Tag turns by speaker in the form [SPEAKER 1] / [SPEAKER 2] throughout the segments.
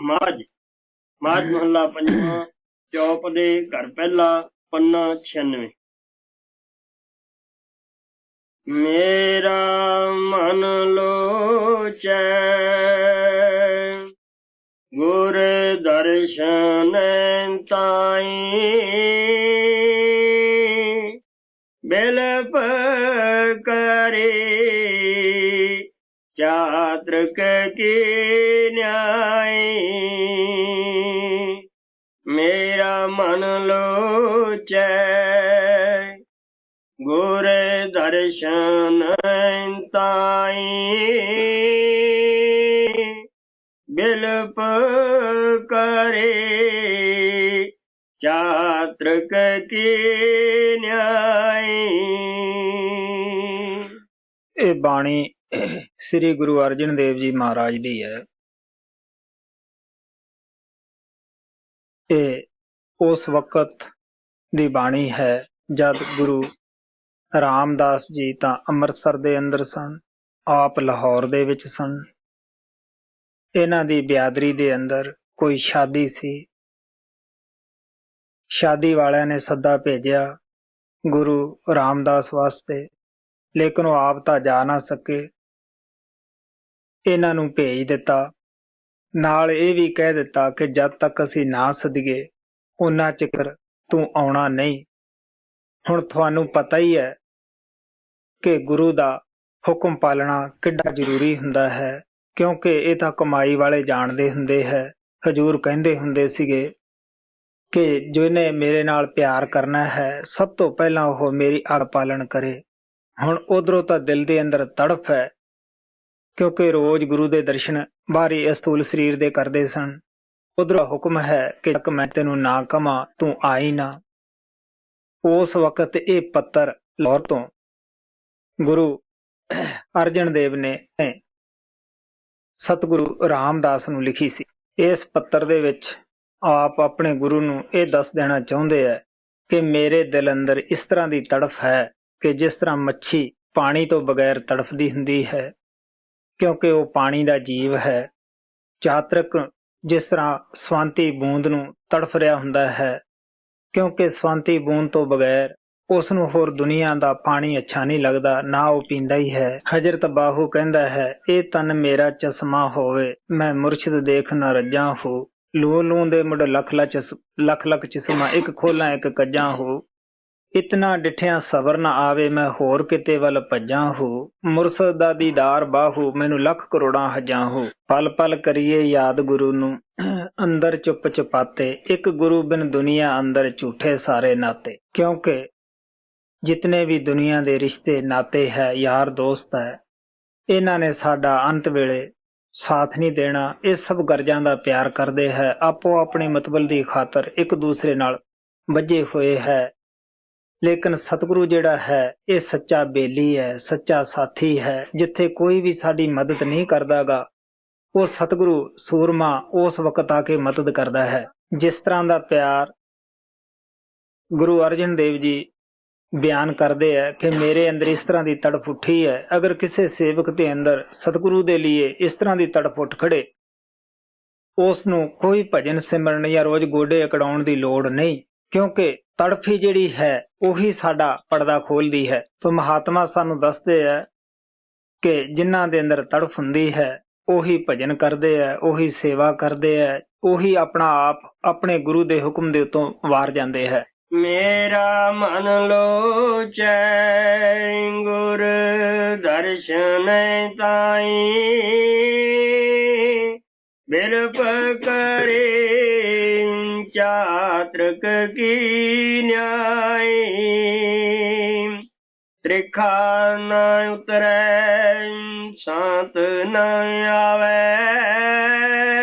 [SPEAKER 1] ਮਾਝ ਮਾਝ ਮਹੱਲਾ ਪੰਜਵਾਂ। ਚੌਪ ਦੇ ਘਰ ਪਹਿਲਾ ਪੰਨਾ 96। ਮੇਰਾ ਮਨ ਲੋਚੈ ਗੁਰ ਦਰਸ਼ਨ ਤਾਈ, ਬਿਲਪ ਕਰੇ ਚਾਤ੍ਰਿਕ ਕੀ ਨਿਆਈ। ਮੇਰਾ ਮਨ ਲੋਚੈ ਗੁਰ ਦਰਸ਼ਨ ਤਾਈ, ਬਿਲਪ ਕਰੇ ਚਾਤ੍ਰਿਕ ਕੀ ਨਿਆਈ।
[SPEAKER 2] ਇਹ ਬਾਣੀ ਸ੍ਰੀ ਗੁਰੂ ਅਰਜਨ ਦੇਵ ਜੀ ਮਹਾਰਾਜ ਦੀ ਹੈ। ਇਹ ਉਸ ਵਕਤ ਦੀ ਬਾਣੀ ਹੈ ਜਦ ਗੁਰੂ ਰਾਮਦਾਸ ਜੀ ਤਾਂ ਅੰਮ੍ਰਿਤਸਰ ਦੇ ਅੰਦਰ ਸਨ, ਆਪ ਲਾਹੌਰ ਦੇ ਵਿੱਚ ਸਨ। ਇਹਨਾਂ ਦੀ ਬਿਆਦਰੀ ਦੇ ਅੰਦਰ ਕੋਈ ਸ਼ਾਦੀ ਸੀ। ਸ਼ਾਦੀ ਵਾਲਿਆਂ ਨੇ ਸੱਦਾ ਭੇਜਿਆ ਗੁਰੂ ਰਾਮਦਾਸ ਵਾਸਤੇ, ਲੇਕਿਨ ਉਹ ਆਪ ਤਾਂ ਜਾ ਨਾ ਸਕੇ। ਇਹਨਾਂ ਨੂੰ ਭੇਜ ਦਿੱਤਾ, ਨਾਲ ਇਹ ਵੀ ਕਹਿ ਦਿੱਤਾ ਕਿ ਜਦ ਤੱਕ ਅਸੀਂ ਨਾ ਸੱਦੀਏ ਉਨਾ ਚਿਰ ਤੂੰ ਆਉਣਾ ਨਹੀਂ। ਹੁਣ ਤੁਹਾਨੂੰ ਪਤਾ ਹੀ ਹੈ ਕਿ ਗੁਰੂ ਦਾ ਹੁਕਮ ਪਾਲਣਾ ਕਿੱਡਾ ਜ਼ਰੂਰੀ ਹੁੰਦਾ ਹੈ, ਕਿਉਂਕਿ ਇਹ ਤਾਂ ਕਮਾਈ ਵਾਲੇ ਜਾਣਦੇ ਹੁੰਦੇ ਹੈ। ਹਜ਼ੂਰ ਕਹਿੰਦੇ ਹੁੰਦੇ ਸੀਗੇ ਕਿ ਜਿਹਨੇ ਮੇਰੇ ਨਾਲ ਪਿਆਰ ਕਰਨਾ ਹੈ ਸਭ ਤੋਂ ਪਹਿਲਾਂ ਉਹ ਮੇਰੀ ਆਗਿਆ ਪਾਲਣ ਕਰੇ। ਹੁਣ ਉਧਰੋਂ ਤਾਂ ਦਿਲ ਦੇ ਅੰਦਰ ਤੜਫ ਹੈ, ਕਿਉਂਕਿ ਰੋਜ਼ ਗੁਰੂ ਦੇ ਦਰਸ਼ਨ ਬਾਹਰੀ ਅਸਤੂਲ ਸਰੀਰ ਦੇ ਕਰਦੇ ਸਨ। ਉਧਰੋਂ ਹੁਕਮ ਹੈ ਕਿ ਜਦ ਮੈਂ ਤੈਨੂੰ ਨਾ ਕਵਾਂ ਤੂੰ ਆਈ ਨਾ। ਉਸ ਵਕਤ ਇਹ ਪੱਤਰ ਲਾਹੌਰ ਤੋਂ ਗੁਰੂ ਅਰਜਨ ਦੇਵ ਨੇ ਸਤਿਗੁਰੂ ਰਾਮਦਾਸ ਨੂੰ ਲਿਖੀ ਸੀ। ਇਸ ਪੱਤਰ ਦੇ ਵਿੱਚ ਆਪ ਆਪਣੇ ਗੁਰੂ ਨੂੰ ਇਹ ਦੱਸ ਦੇਣਾ ਚਾਹੁੰਦੇ ਹੈ ਕਿ ਮੇਰੇ ਦਿਲ ਅੰਦਰ ਇਸ ਤਰ੍ਹਾਂ ਦੀ ਤੜਫ ਹੈ ਕਿ ਜਿਸ ਤਰ੍ਹਾਂ ਮੱਛੀ ਪਾਣੀ ਤੋਂ ਬਗੈਰ ਤੜਫਦੀ ਹੁੰਦੀ ਹੈ, ਕਿਉਂਕਿ ਉਹ ਪਾਣੀ ਦਾ ਜੀਵ ਹੈ। ਚਾਤ੍ਰਿਕ ਜਿਸ ਤਰ੍ਹਾਂ ਸਵਾਂਤੀ ਬੂੰਦ ਨੂੰ ਤੜਫ ਰਿਹਾ ਹੁੰਦਾ ਹੈ, ਕਿਉਂਕਿ ਸਵਾਂਤੀ ਬੂੰਦ ਤੋਂ ਬਗੈਰ ਉਸ ਨੂੰ ਹੋਰ ਦੁਨੀਆ ਦਾ ਪਾਣੀ ਅੱਛਾ ਨਹੀਂ ਲੱਗਦਾ, ਨਾ ਉਹ ਪੀਂਦਾ ਹੀ ਹੈ। ਹਜ਼ਰਤ ਬਾਹੂ ਕਹਿੰਦਾ ਹੈ, ਇਹ ਤਨ ਮੇਰਾ ਚਸ਼ਮਾ ਹੋਵੇ, ਮੈਂ ਮੁਰਸ਼ਿਦ ਦੇਖ ਨਾ ਰੱਜਾਂ ਹੋ। ਲੂ ਲੂ ਦੇ ਮੁੜ ਲੱਖ ਲੱਖ ਚਸ਼ਮਾ, ਇੱਕ ਖੋਲਾਂ ਇੱਕ ਕੱਜਾਂ ਹੋ। ਇਤਨਾ ਡਿਠਿਆਂ ਸਬਰ ਨਾ ਆਵੇ, ਮੈਂ ਹੋਰ ਕਿਤੇ ਵੱਲ ਭੱਜਾਂ ਹੋ। ਮੁਰਸ਼ਦ ਦਾ ਦੀਦਾਰ ਬਾਹੂ, ਮੈਨੂੰ ਲੱਖ ਕਰੋੜਾਂ ਹੱਜਾਂ ਹੋ। ਪਲ ਪਲ ਕਰੀਏ ਯਾਦ ਗੁਰੂ ਨੂੰ, ਅੰਦਰ ਚੁੱਪ ਚੁਪਾਤੇ। ਇੱਕ ਗੁਰੂ ਬਿਨ ਦੁਨੀਆ ਅੰਦਰ ਝੂਠੇ ਸਾਰੇ ਨਾਤੇ। ਕਿਉਂਕਿ ਜਿਤਨੇ ਵੀ ਦੁਨੀਆ ਦੇ ਰਿਸ਼ਤੇ ਨਾਤੇ ਹੈ, ਯਾਰ ਦੋਸਤ ਹੈ, ਇਹਨਾਂ ਨੇ ਸਾਡਾ ਅੰਤ ਵੇਲੇ ਸਾਥ ਨਹੀਂ ਦੇਣਾ। ਇਹ ਸਭ ਗਰਜਾਂ ਦਾ ਪਿਆਰ ਕਰਦੇ ਹੈ, ਆਪੋ ਆਪਣੇ ਮਤਬਲ ਦੀ ਖਾਤਰ ਇੱਕ ਦੂਸਰੇ ਨਾਲ ਬੱਝੇ ਹੋਏ ਹੈ। ਲੇਕਿਨ ਸਤਿਗੁਰੂ ਜਿਹੜਾ ਹੈ ਇਹ ਸੱਚਾ ਬੇਲੀ ਹੈ, ਸੱਚਾ ਸਾਥੀ ਹੈ। ਜਿੱਥੇ ਕੋਈ ਵੀ ਸਾਡੀ ਮਦਦ ਨਹੀਂ ਕਰਦਾਗਾ, ਉਹ ਸਤਿਗੁਰੂ ਸੂਰਮਾ ਉਸ ਵਕਤ ਆ ਕੇ ਮਦਦ ਕਰਦਾ ਹੈ। ਜਿਸ ਤਰ੍ਹਾਂ ਦਾ ਪਿਆਰ ਗੁਰੂ ਅਰਜਨ ਦੇਵ ਜੀ ਬਿਆਨ ਕਰਦੇ ਹੈ ਕਿ ਮੇਰੇ ਅੰਦਰ ਇਸ ਤਰ੍ਹਾਂ ਦੀ ਤੜਫ ਉੱਠੀ ਹੈ। ਅਗਰ ਕਿਸੇ ਸੇਵਕ ਦੇ ਅੰਦਰ ਸਤਿਗੁਰੂ ਦੇ ਲਈ ਇਸ ਤਰ੍ਹਾਂ ਦੀ ਤੜਫ ਉੱਠ ਖੜੇ, ਉਸ ਨੂੰ ਕੋਈ ਭਜਨ ਸਿਮਰਨ ਜਾਂ ਰੋਜ਼ ਗੋਡੇ ਅਕੜਾਉਣ ਦੀ ਲੋੜ ਨਹੀਂ, ਕਿਉਂਕਿ ਤੜਫ ਹੀ ਜਿਹੜੀ ਹੈ ਉਹੀ ਸਾਡਾ ਪਰਦਾ ਖੋਲਦੀ ਹੈ। ਤਾਂ ਮਹਾਤਮਾ ਸਾਨੂੰ ਦੱਸਦੇ ਹੈ ਕਿ ਜਿਨ੍ਹਾਂ ਦੇ ਅੰਦਰ ਤੜਫ ਹੁੰਦੀ ਹੈ ਉਹੀ ਭਜਨ ਕਰਦੇ ਹੈ, ਉਹੀ ਸੇਵਾ ਕਰਦੇ ਹੈ, ਉਹੀ ਆਪਣਾ ਆਪ ਆਪਣੇ ਗੁਰੂ ਦੇ ਹੁਕਮ ਦੇ ਉੱਤੋਂ ਵਾਰ ਜਾਂਦੇ ਹੈ।
[SPEAKER 1] ਮੇਰਾ ਮਨ ਲੋਚੈ ਗੁਰ ਦਰਸ਼ਨ ਤਾਈ, ਬਿਲਪ ਕਰੇ ਚਾਤ੍ਰਿਕ ਕੀ ਨਿਆਈ। ਤ੍ਰਿਖਾ ਨ ਉਤਰੈ ਸਾਤ ਨ ਆਵੈ,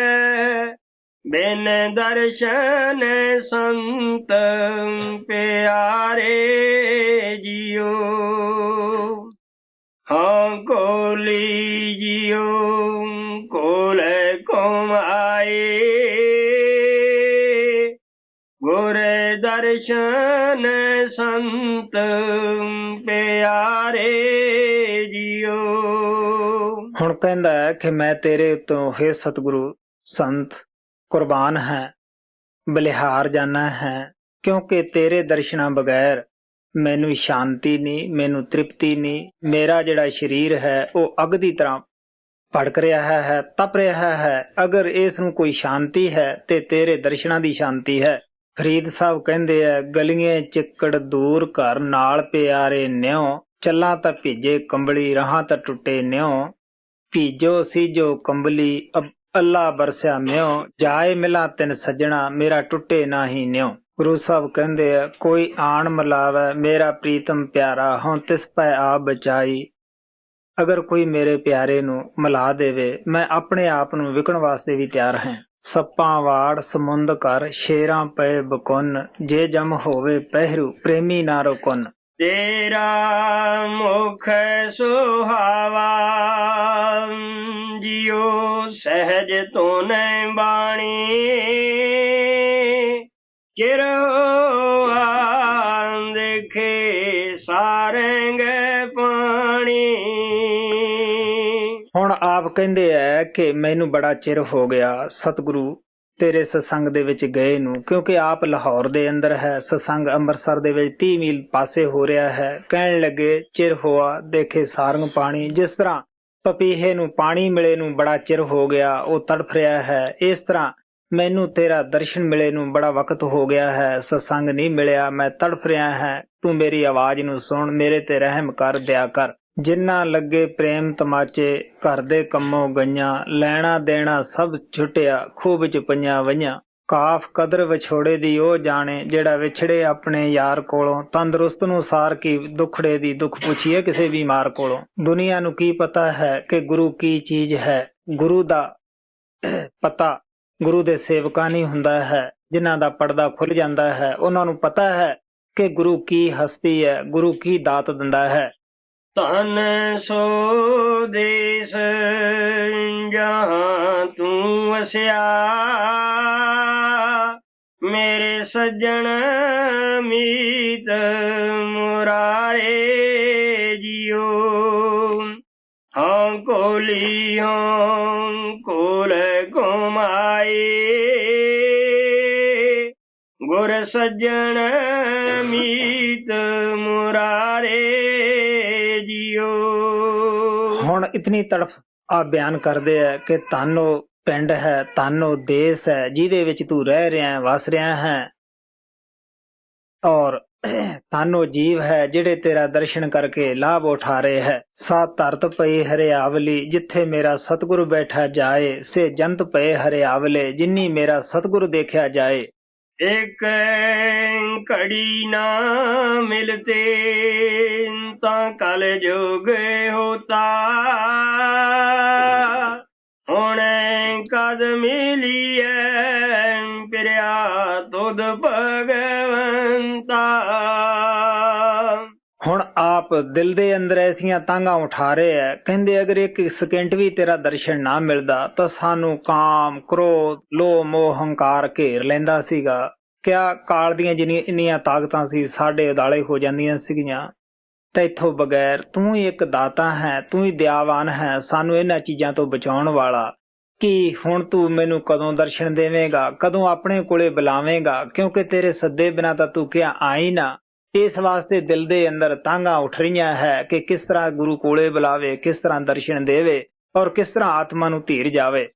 [SPEAKER 1] ਬਿਨ ਦਰਸ਼ਨ ਸੰਤ ਪਿਆਰੇ ਜੀਓ। ਹਾਂ ਕੋਲੀ ਜੀਓ ਕੋਲੇ ਕੋਮ ਆਏ, ਗੁਰ ਦਰਸ਼ਨ ਸੰਤ ਪਿਆਰੇ ਜੀਓ।
[SPEAKER 2] ਹੁਣ ਕਹਿੰਦਾ ਹੈ ਕਿ ਮੈਂ ਤੇਰੇ ਉੱਤੋਂ ਹੈ ਸਤਿਗੁਰੂ ਸੰਤ ਕੁਰਬਾਨ ਹੈ, ਬਲਿਹਾਰ ਜਾਣਾ ਹੈ, ਕਿਉਂਕਿ ਤੇਰੇ ਦਰਸ਼ਨਾਂ ਬਗੈਰ ਮੈਨੂੰ ਸ਼ਾਂਤੀ ਨਹੀਂ, ਮੈਨੂੰ ਤ੍ਰਿਪਤੀ ਨਹੀਂ। ਮੇਰਾ ਜਿਹੜਾ ਸਰੀਰ ਹੈ ਉਹ ਅੱਗ ਦੀ ਤਰ੍ਹਾਂ ਭੜਕ ਰਿਹਾ ਹੈ, ਤਪ ਰਿਹਾ ਹੈ। ਅਗਰ ਇਸ ਨੂੰ ਕੋਈ ਸ਼ਾਂਤੀ ਹੈ ਤੇ ਤੇਰੇ ਦਰਸ਼ਨਾਂ ਦੀ ਸ਼ਾਂਤੀ ਹੈ। ਫਰੀਦ ਸਾਹਿਬ ਕਹਿੰਦੇ ਆ, ਗਲੀਆਂ ਚਿੱਕੜ ਦੂਰ ਘਰ ਨਾਲ ਪਿਆਰੇ ਨਿਉ, ਚੱਲਾਂ ਤਾਂ ਭੀਜੇ ਕੰਬਲੀ ਰਹਾਂ ਤਾਂ ਟੁੱਟੇ ਨਿਉ, ਭੀਜੋ ਸੀਜੋ ਕੰਬਲੀ ਅੱਲਾ ਬਰਸਿਆ ਮਿਉ, ਜਾਏ ਮਿਲਾਂ ਤਿੰਨ ਸੱਜਣਾ ਮੇਰਾ ਟੁੱਟੇ ਨਾਹੀ ਨਿਉ। ਗੁਰੂ ਸਾਹਿਬ ਕਹਿੰਦੇ ਆ, ਕੋਈ ਆਣ ਮਿਲਾਵੇ ਮੇਰਾ ਪ੍ਰੀਤਮ ਪਿਆਰਾ, ਹੁਣ ਤਿਸ ਪੈ ਆ ਬਚਾਈ। ਅਗਰ ਕੋਈ ਮੇਰੇ ਪਿਆਰੇ ਨੂੰ ਮਿਲਾ ਦੇਵੇ, ਮੈਂ ਆਪਣੇ ਆਪ ਨੂੰ ਵਿਕਣ ਵਾਸਤੇ ਵੀ ਤਿਆਰ ਹਾਂ। ਸੱਪਾਂ ਵਾੜ ਸਮੁੰਦ ਕਰ, ਸ਼ੇਰਾਂ ਪਏ ਬਕੁੰਨ, ਜੇ ਜਮ ਹੋਵੇ ਪਹਿਰੂ ਪ੍ਰੇਮੀ ਨਾ ਰੁਕੁੰਨ।
[SPEAKER 1] ਤੇਰਾ ਮੁਖ ਸੁਹਾਵਾ ਜਿਉ ਸਹਿਜ ਤੋਨੈ ਬਾਣੀ, ਚਿਰ ਹੋਆ ਦੇਖੇ ਸਾਰੰਗ ਪਾਣੀ।
[SPEAKER 2] ਹੁਣ ਆਪ ਕਹਿੰਦੇ ਐ ਕਿ ਮੈਨੂੰ ਬੜਾ ਚਿਰ ਹੋ ਗਿਆ ਸਤਿਗੁਰੂ ਤੇਰੇ ਸਤਸੰਗ ਦੇ ਵਿੱਚ ਗਏ ਨੂੰ, ਕਿਉਂਕਿ ਆਪ ਲਾਹੌਰ ਦੇ ਅੰਦਰ ਹੈ, ਸਤਸੰਗ ਅੰਮ੍ਰਿਤਸਰ ਦੇ ਵਿੱਚ 30 ਮੀਲ ਪਾਸੇ ਹੋ ਰਿਹਾ ਹੈ। ਕਹਿਣ ਲੱਗੇ ਚਿਰ ਹੋਆ ਦੇਖੇ ਸਾਰੰਗ ਪਾਣੀ, ਜਿਸ ਤਰ੍ਹਾਂ ਪਪੀਹੇ ਨੂੰ ਪਾਣੀ ਮਿਲੇ ਨੂੰ ਬੜਾ ਚਿਰ ਹੋ ਗਿਆ, ਉਹ ਤੜਫ ਰਿਹਾ ਹੈ, ਇਸ ਤਰ੍ਹਾਂ ਮੈਨੂੰ ਤੇਰਾ ਦਰਸ਼ਨ ਮਿਲੇ ਨੂੰ ਬੜਾ ਵਕਤ ਹੋ ਗਿਆ ਹੈ, ਸਤਸੰਗ ਨਹੀਂ ਮਿਲਿਆ, ਮੈਂ ਤੜਫ ਰਿਹਾ ਹਾਂ। ਤੂੰ ਮੇਰੀ ਆਵਾਜ਼ ਨੂੰ ਸੁਣ, ਮੇਰੇ ਤੇ ਰਹਿਮ ਕਰ ਦਿਆ ਕਰ। ਜਿੰਨਾ ਲੱਗੇ ਪ੍ਰੇਮ ਤਮਾਚੇ, ਘਰ ਦੇ ਕੰਮੋਂ ਗਈਆਂ, ਲੈਣਾ ਦੇਣਾ ਸਭ ਛੁੱਟਿਆ, ਖੂਬ ਚ ਪਈਆਂ ਵਈਆਂ। ਕਾਫ ਕਦਰ ਵਿਛੋੜੇ ਦੀ ਉਹ ਜਾਣੇ, ਜਿਹੜਾ ਵਿਛੜੇ ਆਪਣੇ ਯਾਰ ਕੋਲੋਂ। ਤੰਦਰੁਸਤ ਨੂੰ ਸਾਰ ਕੀ ਦੁਖੜੇ ਦੀ ਦੁੱਖ ਪੁੱਛੀਏ ਕਿਸੇ ਬਿਮਾਰ ਕੋਲੋਂ। ਦੁਨੀਆ ਨੂੰ ਕੀ ਪਤਾ ਹੈ ਕਿ ਗੁਰੂ ਕੀ ਚੀਜ਼ ਹੈ। ਗੁਰੂ ਦਾ ਪਤਾ ਗੁਰੂ ਦੇ ਸੇਵਕਾਂ ਨਹੀਂ ਹੁੰਦਾ ਹੈ। ਜਿਨ੍ਹਾਂ ਦਾ ਪਰਦਾ ਖੁੱਲ ਜਾਂਦਾ ਹੈ, ਉਹਨਾਂ ਨੂੰ ਪਤਾ ਹੈ ਕਿ ਗੁਰੂ ਕੀ ਹਸਤੀ ਹੈ, ਗੁਰੂ ਕੀ ਦਾਤ ਦਿੰਦਾ ਹੈ।
[SPEAKER 1] ਧਨ ਸੋ ਦੇਸ ਜਹਾਂ ਤੂੰ ਵਸਿਆ, ਮੇਰੇ ਸੱਜਣ ਮੀਤ ਮੁਰਾਰੇ ਜਿਉ। ਹਾਂ ਕੋਲੀ ਹਾਂ ਕੋਲ ਘੁਮਾਏ, ਗੁਰ ਸੱਜਣ ਮੀਤ ਮੁਰਾਰੇ ਜਿਉ।
[SPEAKER 2] ਹੁਣ ਇਤਨੀ ਤੜਫ ਆ ਬਿਆਨ ਕਰਦੇ ਆ ਕਿ ਧੰਨ ਉਹ ਪਿੰਡ ਹੈ, ਧੰਨ ਉਹ ਦੇਸ ਹੈ ਜਿਹਦੇ ਵਿੱਚ ਤੂੰ ਰਹਿ ਰਿਹਾ ਹੈ, ਵਸ ਰਿਹਾ ਹੈ, ਔਰ ਧੰਨ ਉਹ ਜੀਵ ਹੈ ਜਿਹੜੇ ਤੇਰਾ ਦਰਸ਼ਨ ਕਰਕੇ ਲਾਭ ਉਠਾ ਰਹੇ ਹੈ। ਸਾ ਧਰਤ ਪਈ ਹਰਿਆਵਲੀ, ਜਿੱਥੇ ਮੇਰਾ ਸਤਿਗੁਰੂ ਬੈਠਾ ਜਾਏ, ਸੇ ਜੰਤ ਪਏ ਹਰਿਆਵਲੇ, ਜਿਨੀ ਮੇਰਾ ਸਤਿਗੁਰੂ ਦੇਖਿਆ ਜਾਏ।
[SPEAKER 1] ਇੱਕ ਘੜੀ ਨਾ ਮਿਲਤੇ ਤਾਂ ਕਲ ਜੋਗ ਹੋਤਾ, ਹੁਣ ਕਦ ਮਿਲੀਐ ਪਿਰਿਆ ਤੁਧ ਭਗਵੰਤਾ।
[SPEAKER 2] ਹੁਣ ਆਪ ਦਿਲ ਦੇ ਅੰਦਰ ਐਸੀਆਂ ਤਾਂਘਾਂ ਉਠਾ ਰਹੇ ਹੈ, ਕਹਿੰਦੇ ਅਗਰ ਇੱਕ ਸਕਿੰਟ ਵੀ ਤੇਰਾ ਦਰਸ਼ਨ ਨਾ ਮਿਲਦਾ ਤਾਂ ਸਾਨੂੰ ਕਾਮ ਕ੍ਰੋਧ ਲੋਭ ਮੋਹ ਹੰਕਾਰ ਘੇਰ ਲੈਂਦਾ ਸੀਗਾ। ਕਿਆ ਕਾਲ ਦੀਆਂ ਜਿੰਨੀਆਂ ਇੰਨੀਆਂ ਤਾਕਤਾਂ ਸੀ ਸਾਡੇ ਉਦਾਲੇ ਹੋ ਜਾਂਦੀਆਂ ਸੀਗੀਆਂ। ਤਾਂ ਇੱਥੋਂ ਬਗੈਰ ਤੂੰ ਹੀ ਇੱਕ ਦਾਤਾ ਹੈ, ਤੂੰ ਹੀ ਦਿਆਵਾਨ ਹੈ, ਸਾਨੂੰ ਇਹਨਾਂ ਚੀਜ਼ਾਂ ਤੋਂ ਬਚਾਉਣ ਵਾਲਾ। ਕਿ ਹੁਣ ਤੂੰ ਮੈਨੂੰ ਕਦੋਂ ਦਰਸ਼ਨ ਦੇਵੇਂਗਾ, ਕਦੋਂ ਆਪਣੇ ਕੋਲੇ ਬੁਲਾਵੇਂਗਾ, ਕਿਉਂਕਿ ਤੇਰੇ ਸੱਦੇ ਬਿਨਾਂ ਤਾਂ ਤੂੰ ਕਿਹਾ ਆਈ ਨਾ। ਇਸ ਵਾਸਤੇ ਦਿਲ ਦੇ ਅੰਦਰ ਤਾਂਘਾਂ ਉੱਠ ਰਹੀਆਂ ਹੈ ਕਿ ਕਿਸ ਤਰ੍ਹਾਂ ਗੁਰੂ ਕੋਲੇ ਬੁਲਾਵੇ, ਕਿਸ ਤਰ੍ਹਾਂ ਦਰਸ਼ਨ ਦੇਵੇ, ਔਰ ਕਿਸ ਤਰ੍ਹਾਂ ਆਤਮਾ ਨੂੰ ਧੀਰ ਜਾਵੇ।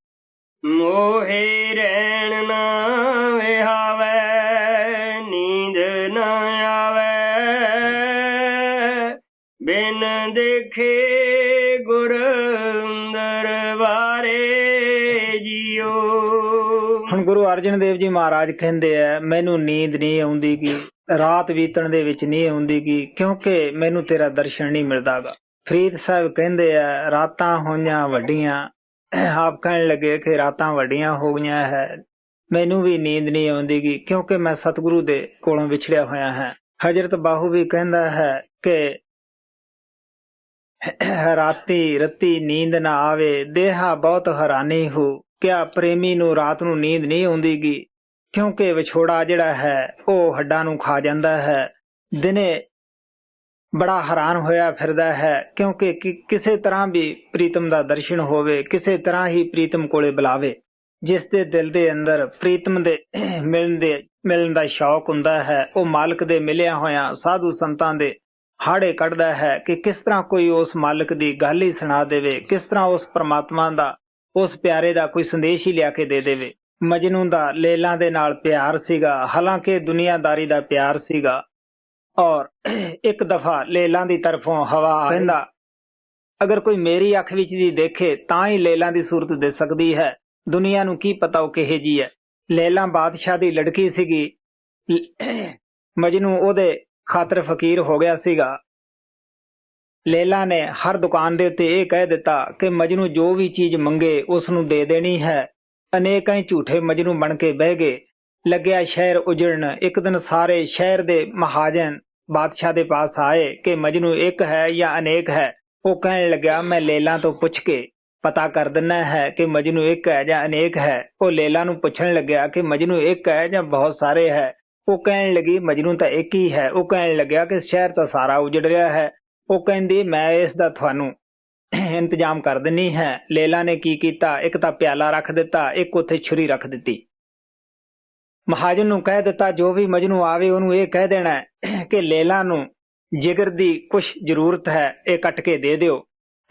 [SPEAKER 1] ਮੋਹੇ ਰਹਿਣ ਨਾ ਵਿਹਾਵੇ, ਨੀਂਦ ਨਾ ਆਵੇ, ਬਿਨ ਦੇਖੇ ਗੁਰ ਦਰਬਾਰੇ ਜਿਉ।
[SPEAKER 2] ਹੁਣ ਗੁਰੂ ਅਰਜਨ ਦੇਵ ਜੀ ਮਹਾਰਾਜ ਕਹਿੰਦੇ ਆ, ਮੈਨੂੰ ਨੀਂਦ ਨਹੀਂ ਆਉਂਦੀਗੀ, ਰਾਤ ਬੀਤਣ ਦੇ ਵਿੱਚ ਨਹੀਂ ਆਉਂਦੀਗੀ, ਕਿਉਂਕਿ ਮੈਨੂੰ ਤੇਰਾ ਦਰਸ਼ਨ ਨਹੀਂ ਮਿਲਦਾਗਾ। ਫਰੀਦ ਸਾਹਿਬ ਕਹਿੰਦੇ ਆ, ਰਾਤਾਂ ਹੋਈਆਂ ਵੱਡੀਆਂ। ਆਪ ਕਹਿਣ ਲੱਗੇ ਕਿ ਰਾਤਾਂ ਵੱਡੀਆਂ ਹੋ ਗਈਆਂ ਹੈ, ਮੈਨੂੰ ਵੀ ਨੀਂਦ ਨਹੀਂ ਆਉਂਦੀਗੀ, ਕਿਉਂਕਿ ਮੈਂ ਸਤਿਗੁਰੂ ਦੇ ਕੋਲੋਂ ਵਿਛੜਿਆ ਹੋਇਆ ਹਾਂ। ਹਜ਼ਰਤ ਬਾਹੂ ਵੀ ਕਹਿੰਦਾ ਹੈ ਕਿ ਰਾਤੀ ਰੱਤੀ ਨੀਂਦ ਨਾ ਆਵੇ, ਦੇਹਾ ਬਹੁਤ ਹੈਰਾਨੀ ਹੋ। ਕਿਆ ਪ੍ਰੇਮੀ ਨੂੰ ਰਾਤ ਨੂੰ ਨੀਂਦ ਨਹੀਂ ਆਉਂਦੀਗੀ, ਕਿਉਂਕਿ ਵਿਛੋੜਾ ਜਿਹੜਾ ਹੈ ਉਹ ਹੱਡਾਂ ਨੂੰ ਖਾ ਜਾਂਦਾ ਹੈ। ਦਿਨੇ ਬੜਾ ਹੈਰਾਨ ਹੋਇਆ ਫਿਰਦਾ ਹੈ, ਕਿਉਂਕਿ ਕਿਸੇ ਤਰ੍ਹਾਂ ਵੀ ਪ੍ਰੀਤਮ ਦਾ ਦਰਸ਼ਨ ਹੋਵੇ, ਕਿਸੇ ਤਰ੍ਹਾਂ ਹੀ ਪ੍ਰੀਤਮ ਕੋਲੇ ਬੁਲਾਵੇ। ਜਿਸ ਦੇ ਦਿਲ ਦੇ ਅੰਦਰ ਪ੍ਰੀਤਮ ਦੇ ਮਿਲਣ ਦਾ ਸ਼ੌਕ ਹੁੰਦਾ ਹੈ, ਉਹ ਮਾਲਕ ਦੇ ਮਿਲਿਆ ਹੋਇਆਂ ਸਾਧੂ ਸੰਤਾਂ ਦੇ ਹਾੜੇ ਕੱਢਦਾ ਹੈ ਕਿ ਕਿਸ ਤਰ੍ਹਾਂ ਕੋਈ ਉਸ ਮਾਲਕ ਦੀ ਗੱਲ ਹੀ ਸੁਣਾ ਦੇਵੇ, ਕਿਸ ਤਰ੍ਹਾਂ ਉਸ ਪ੍ਰਮਾਤਮਾ ਦਾ, ਉਸ ਪਿਆਰੇ ਦਾ ਕੋਈ ਸੰਦੇਸ਼ ਹੀ ਲਿਆ ਕੇ ਦੇ ਦੇਵੇ। ਮਜਨੂ ਦਾ ਲੇਲਾ ਦੇ ਨਾਲ ਪਿਆਰ ਸੀਗਾ, ਹਾਲਾਂਕਿ ਦੁਨੀਆਦਾਰੀ ਦਾ ਪਿਆਰ ਸੀਗਾ। ਔਰ ਇੱਕ ਦਫਾ ਲੇਲਾ ਦੀ ਤਰਫੋਂ ਹਵਾ ਕਹਿੰਦਾ, ਅਗਰ ਕੋਈ ਮੇਰੀ ਅੱਖ ਵਿੱਚ ਦੀ ਦੇਖੇ ਤਾਂ ਹੀ ਲੇਲਾ ਦੀ ਸੂਰਤ ਦਿਸ ਸਕਦੀ ਹੈ, ਦੁਨੀਆ ਨੂੰ ਕੀ ਪਤਾ ਉਹ ਕਿਹੇ ਜੀ ਹੈ। ਲੇਲਾ ਬਾਦਸ਼ਾਹ ਦੀ ਲੜਕੀ ਸੀਗੀ, ਮਜਨੂ ਉਹਦੇ ਖਾਤਰ ਫਕੀਰ ਹੋ ਗਿਆ ਸੀਗਾ। ਲੇਲਾ ਨੇ ਹਰ ਦੁਕਾਨ ਦੇ ਉੱਤੇ ਇਹ ਕਹਿ ਦਿੱਤਾ ਕਿ ਮਜਨੂ ਜੋ ਵੀ ਚੀਜ਼ ਮੰਗੇ ਉਸ ਨੂੰ ਦੇ ਦੇਣੀ ਹੈ। ਅਨੇਕਾਂ ਹੀ ਝੂਠੇ ਮਜਨੂ ਬਣ ਕੇ ਬਹਿ ਗਏ। ਲੱਗਿਆ ਸ਼ਹਿਰ ਉਜੜਨ। ਇੱਕ ਦਿਨ ਸਾਰੇ ਸ਼ਹਿਰ ਦੇ ਮਹਾਜਨ ਬਾਦਸ਼ਾਹ ਦੇ ਪਾਸ ਆਏ ਕਿ ਮਜਨੂ ਇੱਕ ਹੈ ਜਾਂ ਅਨੇਕ ਹੈ। ਉਹ ਕਹਿਣ ਲੱਗਿਆ, ਮੈਂ ਲੇਲਾ ਤੋਂ ਪੁੱਛ ਕੇ ਪਤਾ ਕਰ ਦਿੰਨਾ ਹੈ ਕਿ ਮਜਨੂ ਇੱਕ ਹੈ ਜਾਂ ਅਨੇਕ ਹੈ। ਉਹ ਲੇਲਾ ਨੂੰ ਪੁੱਛਣ ਲੱਗਿਆ ਕਿ ਮਜਨੂ ਇੱਕ ਹੈ ਜਾਂ ਬਹੁਤ ਸਾਰੇ ਹੈ। ਉਹ ਕਹਿਣ ਲੱਗੀ ਮਜਨੂ ਤਾਂ ਇੱਕ ਹੀ ਹੈ। ਉਹ ਕਹਿਣ ਲੱਗਿਆ ਕਿ ਸ਼ਹਿਰ ਤਾਂ ਸਾਰਾ ਉਜੜ ਰਿਹਾ ਹੈ। ਉਹ ਕਹਿੰਦੀ ਮੈਂ ਇਸ ਦਾ ਤੁਹਾਨੂੰ ਇੰਤਜ਼ਾਮ ਕਰ ਦਿੰਨੀ ਹੈ। ਲੇਲਾ ਨੇ ਕੀ ਕੀਤਾ, ਇੱਕ ਤਾਂ ਪਿਆਲਾ ਰੱਖ ਦਿੱਤਾ, ਇੱਕ ਉੱਥੇ ਛੁਰੀ ਰੱਖ ਦਿੱਤੀ। ਮਹਾਜਨ ਨੂੰ ਕਹਿ ਦਿੱਤਾ ਜੋ ਵੀ ਮਜਨੂ ਆਵੇ ਉਹਨੂੰ ਇਹ ਕਹਿ ਦੇਣਾ ਕਿ ਲੇਲਾ ਨੂੰ ਜਿਗਰ ਦੀ ਕੁਛ ਜ਼ਰੂਰਤ ਹੈ, ਇਹ ਕੱਟ ਕੇ ਦੇ ਦਿਓ।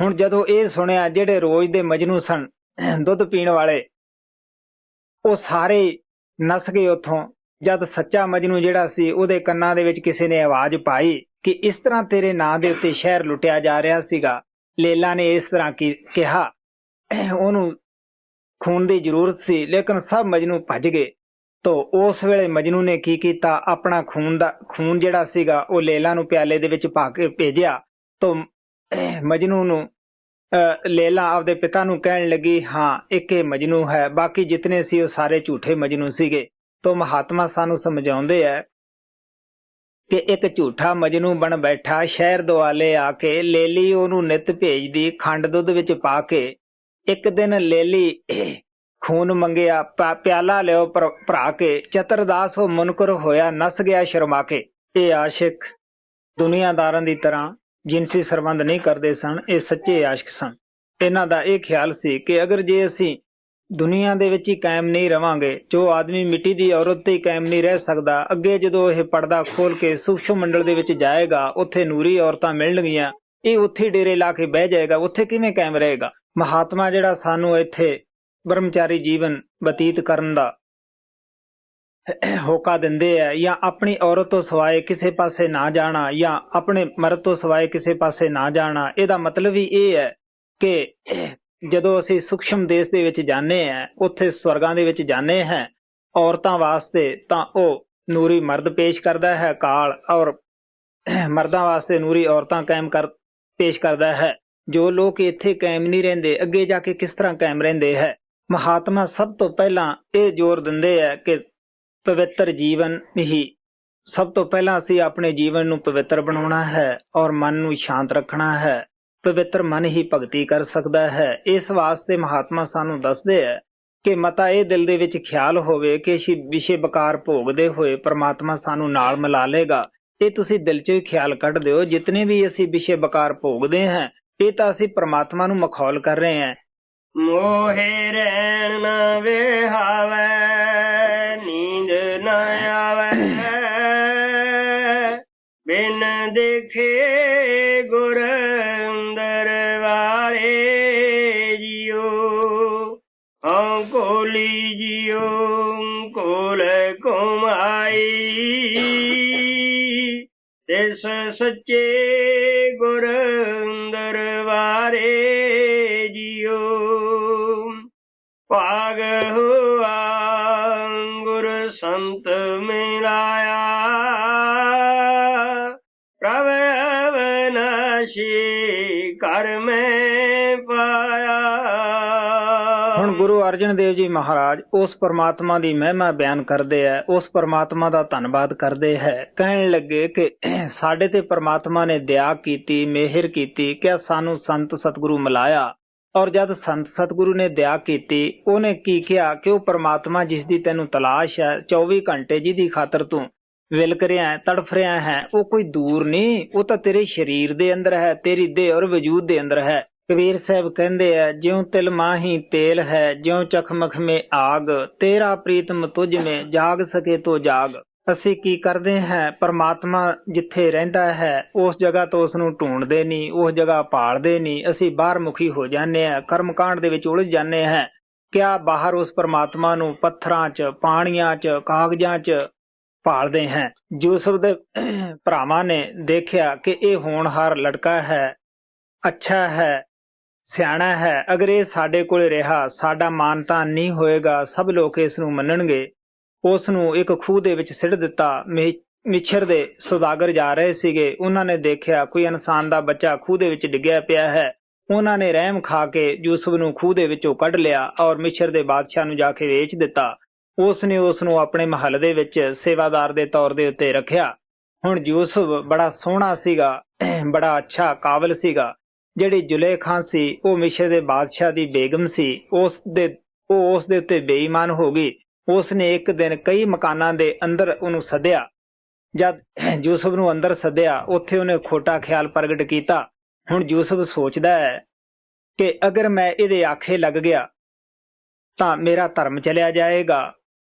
[SPEAKER 2] ਹੁਣ ਜਦੋਂ ਇਹ ਸੁਣਿਆ, ਜਿਹੜੇ ਰੋਜ਼ ਦੇ ਮਜਨੂ ਸਨ ਦੁੱਧ ਪੀਣ ਵਾਲੇ, ਉਹ ਸਾਰੇ ਨੱਸ ਗਏ ਉੱਥੋਂ। ਜਦ ਸੱਚਾ ਮਜਨੂ ਜਿਹੜਾ ਸੀ, ਉਹਦੇ ਕੰਨਾਂ ਦੇ ਵਿੱਚ ਕਿਸੇ ਨੇ ਆਵਾਜ਼ ਪਾਈ ਕਿ ਇਸ ਤਰ੍ਹਾਂ ਤੇਰੇ ਨਾਂ ਦੇ ਉੱਤੇ ਸ਼ਹਿਰ ਲੁੱਟਿਆ ਜਾ ਰਿਹਾ ਸੀਗਾ। ਲੇਲਾ ਨੇ ਇਸ ਤਰ੍ਹਾਂ ਕਿਹਾ। ਉਹਨੂੰ ਖੂਨ ਦੀ ਜ਼ਰੂਰਤ ਸੀ, ਲੇਕਿਨ ਸਭ ਮਜਨੂ ਭੱਜ ਗਏ। ਤੋ ਉਸ ਵੇਲੇ ਮਜਨੂ ਨੇ ਕੀ ਕੀਤਾ, ਆਪਣਾ ਖੂਨ ਜਿਹੜਾ ਸੀਗਾ ਉਹ ਲੇਲਾ ਨੂੰ ਪਿਆਲੇ ਦੇ ਵਿੱਚ ਪਾ ਕੇ ਭੇਜਿਆ। ਤੋ ਮਜਨੂ ਨੂੰ ਲੇਲਾ ਆਪਦੇ ਪਿਤਾ ਨੂੰ ਕਹਿਣ ਲੱਗੀ, ਹਾਂ ਇੱਕ ਇਹ ਮਜਨੂ ਹੈ, ਬਾਕੀ ਜਿਤਨੇ ਸੀ ਉਹ ਸਾਰੇ ਝੂਠੇ ਮਜਨੂ ਸੀਗੇ। ਤੋ ਮਹਾਤਮਾ ਸਾਨੂੰ ਸਮਝਾਉਂਦੇ ਹੈ ਕਿ ਇੱਕ ਝੂਠਾ ਮਜਨੂ ਬਣ ਬੈਠਾ ਸ਼ਹਿਰ ਦੁਆਲੇ ਆ ਕੇ। ਲੇਲੀ ਉਹਨੂੰ ਨਿੱਤ ਭੇਜਦੀ ਖੰਡ ਦੁੱਧ ਵਿੱਚ ਪਾ ਕੇ। ਇੱਕ ਦਿਨ ਲੇਲੀ ਖੂਨ ਮੰਗਿਆ, ਪਿਆਲਾ ਲਿਓ ਭਰਾ ਕੇ। ਚਤਰਦਾਸ ਉਹ ਮੁਨਕਰ ਹੋਇਆ, ਨੱਸ ਗਿਆ ਸ਼ਰਮਾ ਕੇ। ਇਹ ਆਸ਼ਿਕ ਦੁਨੀਆਦਾਰਾਂ ਦੀ ਤਰ੍ਹਾਂ ਜਿਨਸੀ ਸਰਬੰਧ ਨਹੀਂ ਕਰਦੇ ਸਨ, ਇਹ ਸੱਚੇ ਆਸ਼ਿਕ ਸਨ। ਇਹਨਾਂ ਦਾ ਇਹ ਖਿਆਲ ਸੀ ਕਿ ਅਗਰ ਜੇ ਅਸੀਂ ਦੁਨੀਆ ਦੇ ਵਿੱਚ ਹੀ ਕਾਇਮ ਨਹੀਂ ਰਵਾਂਗੇ, ਜੋ ਆਦਮੀ ਮਿੱਟੀ ਦੀ ਔਰਤ ਤੇ ਹੀ ਕਾਇਮ ਨਹੀਂ ਰਹਿ ਸਕਦਾ, ਅੱਗੇ ਜਦੋਂ ਇਹ ਪਰਦਾ ਖੋਲ ਕੇ ਸੂਖਸ਼ਮ ਮੰਡਲ ਦੇ ਵਿੱਚ ਜਾਏਗਾ, ਉੱਥੇ ਨੂਰੀ ਔਰਤਾਂ ਮਿਲਣਗੀਆਂ, ਇਹ ਉੱਥੇ ਡੇਰੇ ਲਾ ਕੇ ਬਹਿ ਜਾਏਗਾ, ਉੱਥੇ ਕਿਵੇਂ ਕਾਇਮ ਰਹੇਗਾ। ਮਹਾਤਮਾ ਜਿਹੜਾ ਸਾਨੂੰ ਇੱਥੇ ਬ੍ਰਹਮਚਾਰੀ ਜੀਵਨ ਬਤੀਤ ਕਰਨ ਦਾ ਹੋਕਾ ਦਿੰਦੇ ਆ, ਜਾਂ ਆਪਣੀ ਔਰਤ ਤੋਂ ਸਿਵਾਏ ਕਿਸੇ ਪਾਸੇ ਨਾ ਜਾਣਾ, ਜਾਂ ਆਪਣੇ ਮਰਦ ਤੋਂ ਸਿਵਾਏ ਕਿਸੇ ਪਾਸੇ ਨਾ ਜਾਣਾ, ਇਹਦਾ ਮਤਲਬ ਹੀ ਇਹ ਹੈ ਕਿ ਜਦੋਂ ਅਸੀਂ ਸੂਖਸ਼ਮ ਦੇਸ਼ ਦੇ ਵਿੱਚ ਜਾਂਦੇ ਹਾਂ, ਉੱਥੇ ਸਵਰਗਾਂ ਦੇ ਵਿੱਚ ਜਾਂਦੇ ਹਾਂ, ਔਰਤਾਂ ਵਾਸਤੇ ਤਾਂ ਉਹ ਨੂਰੀ ਮਰਦ ਪੇਸ਼ ਕਰਦਾ ਹੈ ਕਾਲ, ਔਰ ਮਰਦਾਂ ਵਾਸਤੇ ਨੂਰੀ ਔਰਤਾਂ ਪੇਸ਼ ਕਰਦਾ ਹੈ। ਜੋ ਲੋਕ ਇੱਥੇ ਕਾਇਮ ਨਹੀਂ ਰਹਿੰਦੇ, ਅੱਗੇ ਜਾ ਕੇ ਕਿਸ ਤਰ੍ਹਾਂ ਕਾਇਮ ਰਹਿੰਦੇ ਹੈ। ਮਹਾਤਮਾ ਸਭ ਤੋਂ ਪਹਿਲਾਂ ਇਹ ਜ਼ੋਰ ਦਿੰਦੇ ਹੈ ਕਿ ਪਵਿੱਤਰ ਜੀਵਨ ਹੀ ਸਭ ਤੋਂ ਪਹਿਲਾਂ ਅਸੀਂ ਆਪਣੇ ਜੀਵਨ ਨੂੰ ਪਵਿੱਤਰ ਬਣਾਉਣਾ ਹੈ ਔਰ ਮਨ ਨੂੰ ਸ਼ਾਂਤ ਰੱਖਣਾ ਹੈ। ਪਵਿੱਤਰ ਮਨ ਹੀ ਭਗਤੀ ਕਰ ਸਕਦਾ ਹੈ। ਇਸ ਵਾਸਤੇ ਮਹਾਤਮਾ ਸਾਨੂੰ ਦੱਸਦੇ ਹੈ ਕਿ ਮਤਾ ਇਹ ਦਿਲ ਦੇ ਵਿੱਚ ਖਿਆਲ ਹੋਵੇ ਕਿ ਅਸੀਂ ਵਿਸ਼ੇ ਬਕਾਰ ਭੋਗਦੇ ਹੋਏ ਪ੍ਰਮਾਤਮਾ ਸਾਨੂੰ ਨਾਲ ਮਿਲਾ ਲੇਗਾ। ਇਹ ਤੁਸੀਂ ਦਿਲ 'ਚੋਂ ਹੀ ਖਿਆਲ ਕੱਢ ਦਿਓ। ਜਿਤਨੇ ਵੀ ਅਸੀਂ ਵਿਸ਼ੇ ਬਕਾਰ ਭੋਗਦੇ ਹਾਂ, ਇਹ ਤਾਂ ਅਸੀਂ ਪ੍ਰਮਾਤਮਾ ਨੂੰ ਮਖੌਲ ਕਰ ਰਹੇ ਹਾਂ।
[SPEAKER 1] ਮੋਹੇ ਰਹਿਣ ਨਾ ਵਿਹਾਵੇ, ਨੀਂਦ ਨਾ ਆਵੇ, ਬਿਨ ਦੇਖੇ ਗੁਰ ਦਰਬਾਰੇ ਜਿਉ। ਹਉ ਕੋਲੀ ਜਿਉ ਕੋਲ ਘੁਮਾਈ, ਤਿਸ ਸੱਚੇ ਗੁਰ ਦਰਬਾਰੇ ਜਿਉ। ਭਾਗ ਹੁਆ ਗੁਰ ਸੰਤ ਮਿਲਾਇਆ, ਪ੍ਰਭ ਅਵਨਾਸ਼ੀ ਘਰ ਮੈਂ ਪਾਇਆ।
[SPEAKER 2] ਹੁਣ ਗੁਰੂ ਅਰਜਨ ਦੇਵ ਜੀ ਮਹਾਰਾਜ ਉਸ ਪਰਮਾਤਮਾ ਦੀ ਮਹਿਮਾ ਬਿਆਨ ਕਰਦੇ ਹੈ, ਉਸ ਪਰਮਾਤਮਾ ਦਾ ਧੰਨਵਾਦ ਕਰਦੇ ਹੈ। ਕਹਿਣ ਲੱਗੇ ਕਿ ਸਾਡੇ ਤੇ ਪਰਮਾਤਮਾ ਨੇ ਦਇਆ ਕੀਤੀ, ਮਿਹਰ ਕੀਤੀ ਕਿ ਸਾਨੂੰ ਸੰਤ ਸਤਿਗੁਰੂ ਮਿਲਾਇਆ। ਔਰ ਜਦ ਸੰਤ ਸਤਿਗੁਰੂ ਨੇ ਦਇਆ ਕੀਤੀ, ਉਹਨੇ ਕੀ ਕਿਹਾ ਕਿ ਉਹ ਪਰਮਾਤਮਾ ਜਿਸ ਦੀ ਤੈਨੂੰ ਤਲਾਸ਼ ਹੈ, 24 ਘੰਟੇ ਜਿਹਦੀ ਖਾਤਰ ਤੂੰ ਵਿਲਕ ਰਿਹਾ, ਤੜਫ ਰਿਹਾ ਹੈ, ਉਹ ਕੋਈ ਦੂਰ ਨਹੀਂ, ਉਹ ਤਾਂ ਤੇਰੇ ਸਰੀਰ ਦੇ ਅੰਦਰ ਹੈ, ਤੇਰੀ ਦੇਹ ਔਰ ਵਜੂਦ ਦੇ ਅੰਦਰ ਹੈ। ਕਬੀਰ ਸਾਹਿਬ ਕਹਿੰਦੇ ਆ, ਜਿਉ ਤਿਲ ਮਾਹੀ ਤੇਲ ਹੈ, ਜਿਉ ਚਖਮਖ ਮੇ ਆਗ, ਤੇਰਾ ਪ੍ਰੀਤਮ ਤੁਝ ਮੇ ਜਾਗ ਸਕੇ ਤੋ ਜਾਗ। ਅਸੀਂ ਕੀ ਕਰਦੇ ਹਾਂ, ਪਰਮਾਤਮਾ ਜਿੱਥੇ ਰਹਿੰਦਾ ਹੈ ਉਸ ਜਗ੍ਹਾ ਤੋਂ ਉਸ ਨੂੰ ਢੂੰਡਦੇ ਨਹੀਂ, ਉਸ ਜਗ੍ਹਾ ਭਾਲਦੇ ਨਹੀਂ। ਅਸੀਂ ਬਾਹਰ ਮੁਖੀ ਹੋ ਜਾਂਦੇ ਹਾਂ, ਕਰਮਕਾਂਡ ਦੇ ਵਿੱਚ ਉਲਝ ਜਾਂਦੇ ਹਾਂ। ਕਿਆ ਬਾਹਰ ਉਸ ਪਰਮਾਤਮਾ ਨੂੰ ਪੱਥਰਾਂ 'ਚ, ਪਾਣੀਆਂ 'ਚ, ਕਾਗਜ਼ਾਂ 'ਚ ਭਾਲਦੇ ਹਾਂ। ਯੂਸਫ ਦੇ ਭਰਾਵਾਂ ਨੇ ਦੇਖਿਆ ਕਿ ਇਹ ਹੋਣਹਾਰ ਲੜਕਾ ਹੈ, ਅੱਛਾ ਹੈ, ਸਿਆਣਾ ਹੈ। ਅਗਰ ਇਹ ਸਾਡੇ ਕੋਲ ਰਿਹਾ, ਸਾਡਾ ਮਾਨ ਤਾਨ ਨਹੀਂ ਹੋਏਗਾ, ਸਭ ਲੋਕ ਇਸ ਨੂੰ ਮੰਨਣਗੇ। ਉਸ ਨੂੰ ਇੱਕ ਖੂਹ ਦੇ ਵਿੱਚ ਸਿੱਟ ਦਿੱਤਾ। ਮਿਛਰ ਦੇ ਸੁਦਾਗਰ ਜਾ ਰਹੇ ਸੀਗੇ, ਉਹਨਾਂ ਨੇ ਦੇਖਿਆ ਕੋਈ ਇਨਸਾਨ ਦਾ ਬੱਚਾ ਖੂਹ ਦੇ ਵਿੱਚ ਡਿੱਗਿਆ ਪਿਆ ਹੈ। ਉਹਨਾਂ ਨੇ ਰਹਿਮ ਖਾ ਕੇ ਯੂਸਫ ਨੂੰ ਖੂਹ ਦੇ ਵਿੱਚੋਂ ਕੱਢ ਲਿਆ ਔਰ ਮਿਛਰ ਦੇ ਬਾਦਸ਼ਾਹ ਨੂੰ ਜਾ ਕੇ ਵੇਚ ਦਿੱਤਾ। ਉਸ ਨੇ ਉਸ ਨੂੰ ਆਪਣੇ ਮਹੱਲ ਦੇ ਵਿੱਚ ਸੇਵਾਦਾਰ ਦੇ ਤੌਰ ਦੇ ਉੱਤੇ ਰੱਖਿਆ। ਹੁਣ ਯੂਸਫ ਬੜਾ ਸੋਹਣਾ ਸੀਗਾ, ਬੜਾ ਅੱਛਾ ਕਾਬਲ ਸੀਗਾ। ਜਿਹੜੀ ਜ਼ੁਲੇਖਾ ਸੀ ਉਹ ਮਿਛਰ ਦੇ ਬਾਦਸ਼ਾਹ ਦੀ ਬੇਗਮ ਸੀ। ਉਸ ਦੇ ਉੱਤੇ ਬੇਈਮਾਨ ਹੋ ਗਈ। ਉਸ ਨੇ ਇੱਕ ਦਿਨ ਕਈ ਮਕਾਨਾਂ ਦੇ ਅੰਦਰ ਉਹਨੂੰ ਸੱਦਿਆ। ਜਦ ਯੂਸਫ ਨੂੰ ਅੰਦਰ ਸੱਦਿਆ, ਉੱਥੇ ਉਹਨੇ ਖੋਟਾ ਖਿਆਲ ਪ੍ਰਗਟ ਕੀਤਾ। ਹੁਣ ਯੂਸਫ ਸੋਚਦਾ ਹੈ ਕਿ ਅਗਰ ਮੈਂ ਇਹਦੇ ਆਖੇ ਲੱਗ ਗਿਆ ਤਾਂ ਮੇਰਾ ਧਰਮ ਚਲਿਆ ਜਾਏਗਾ,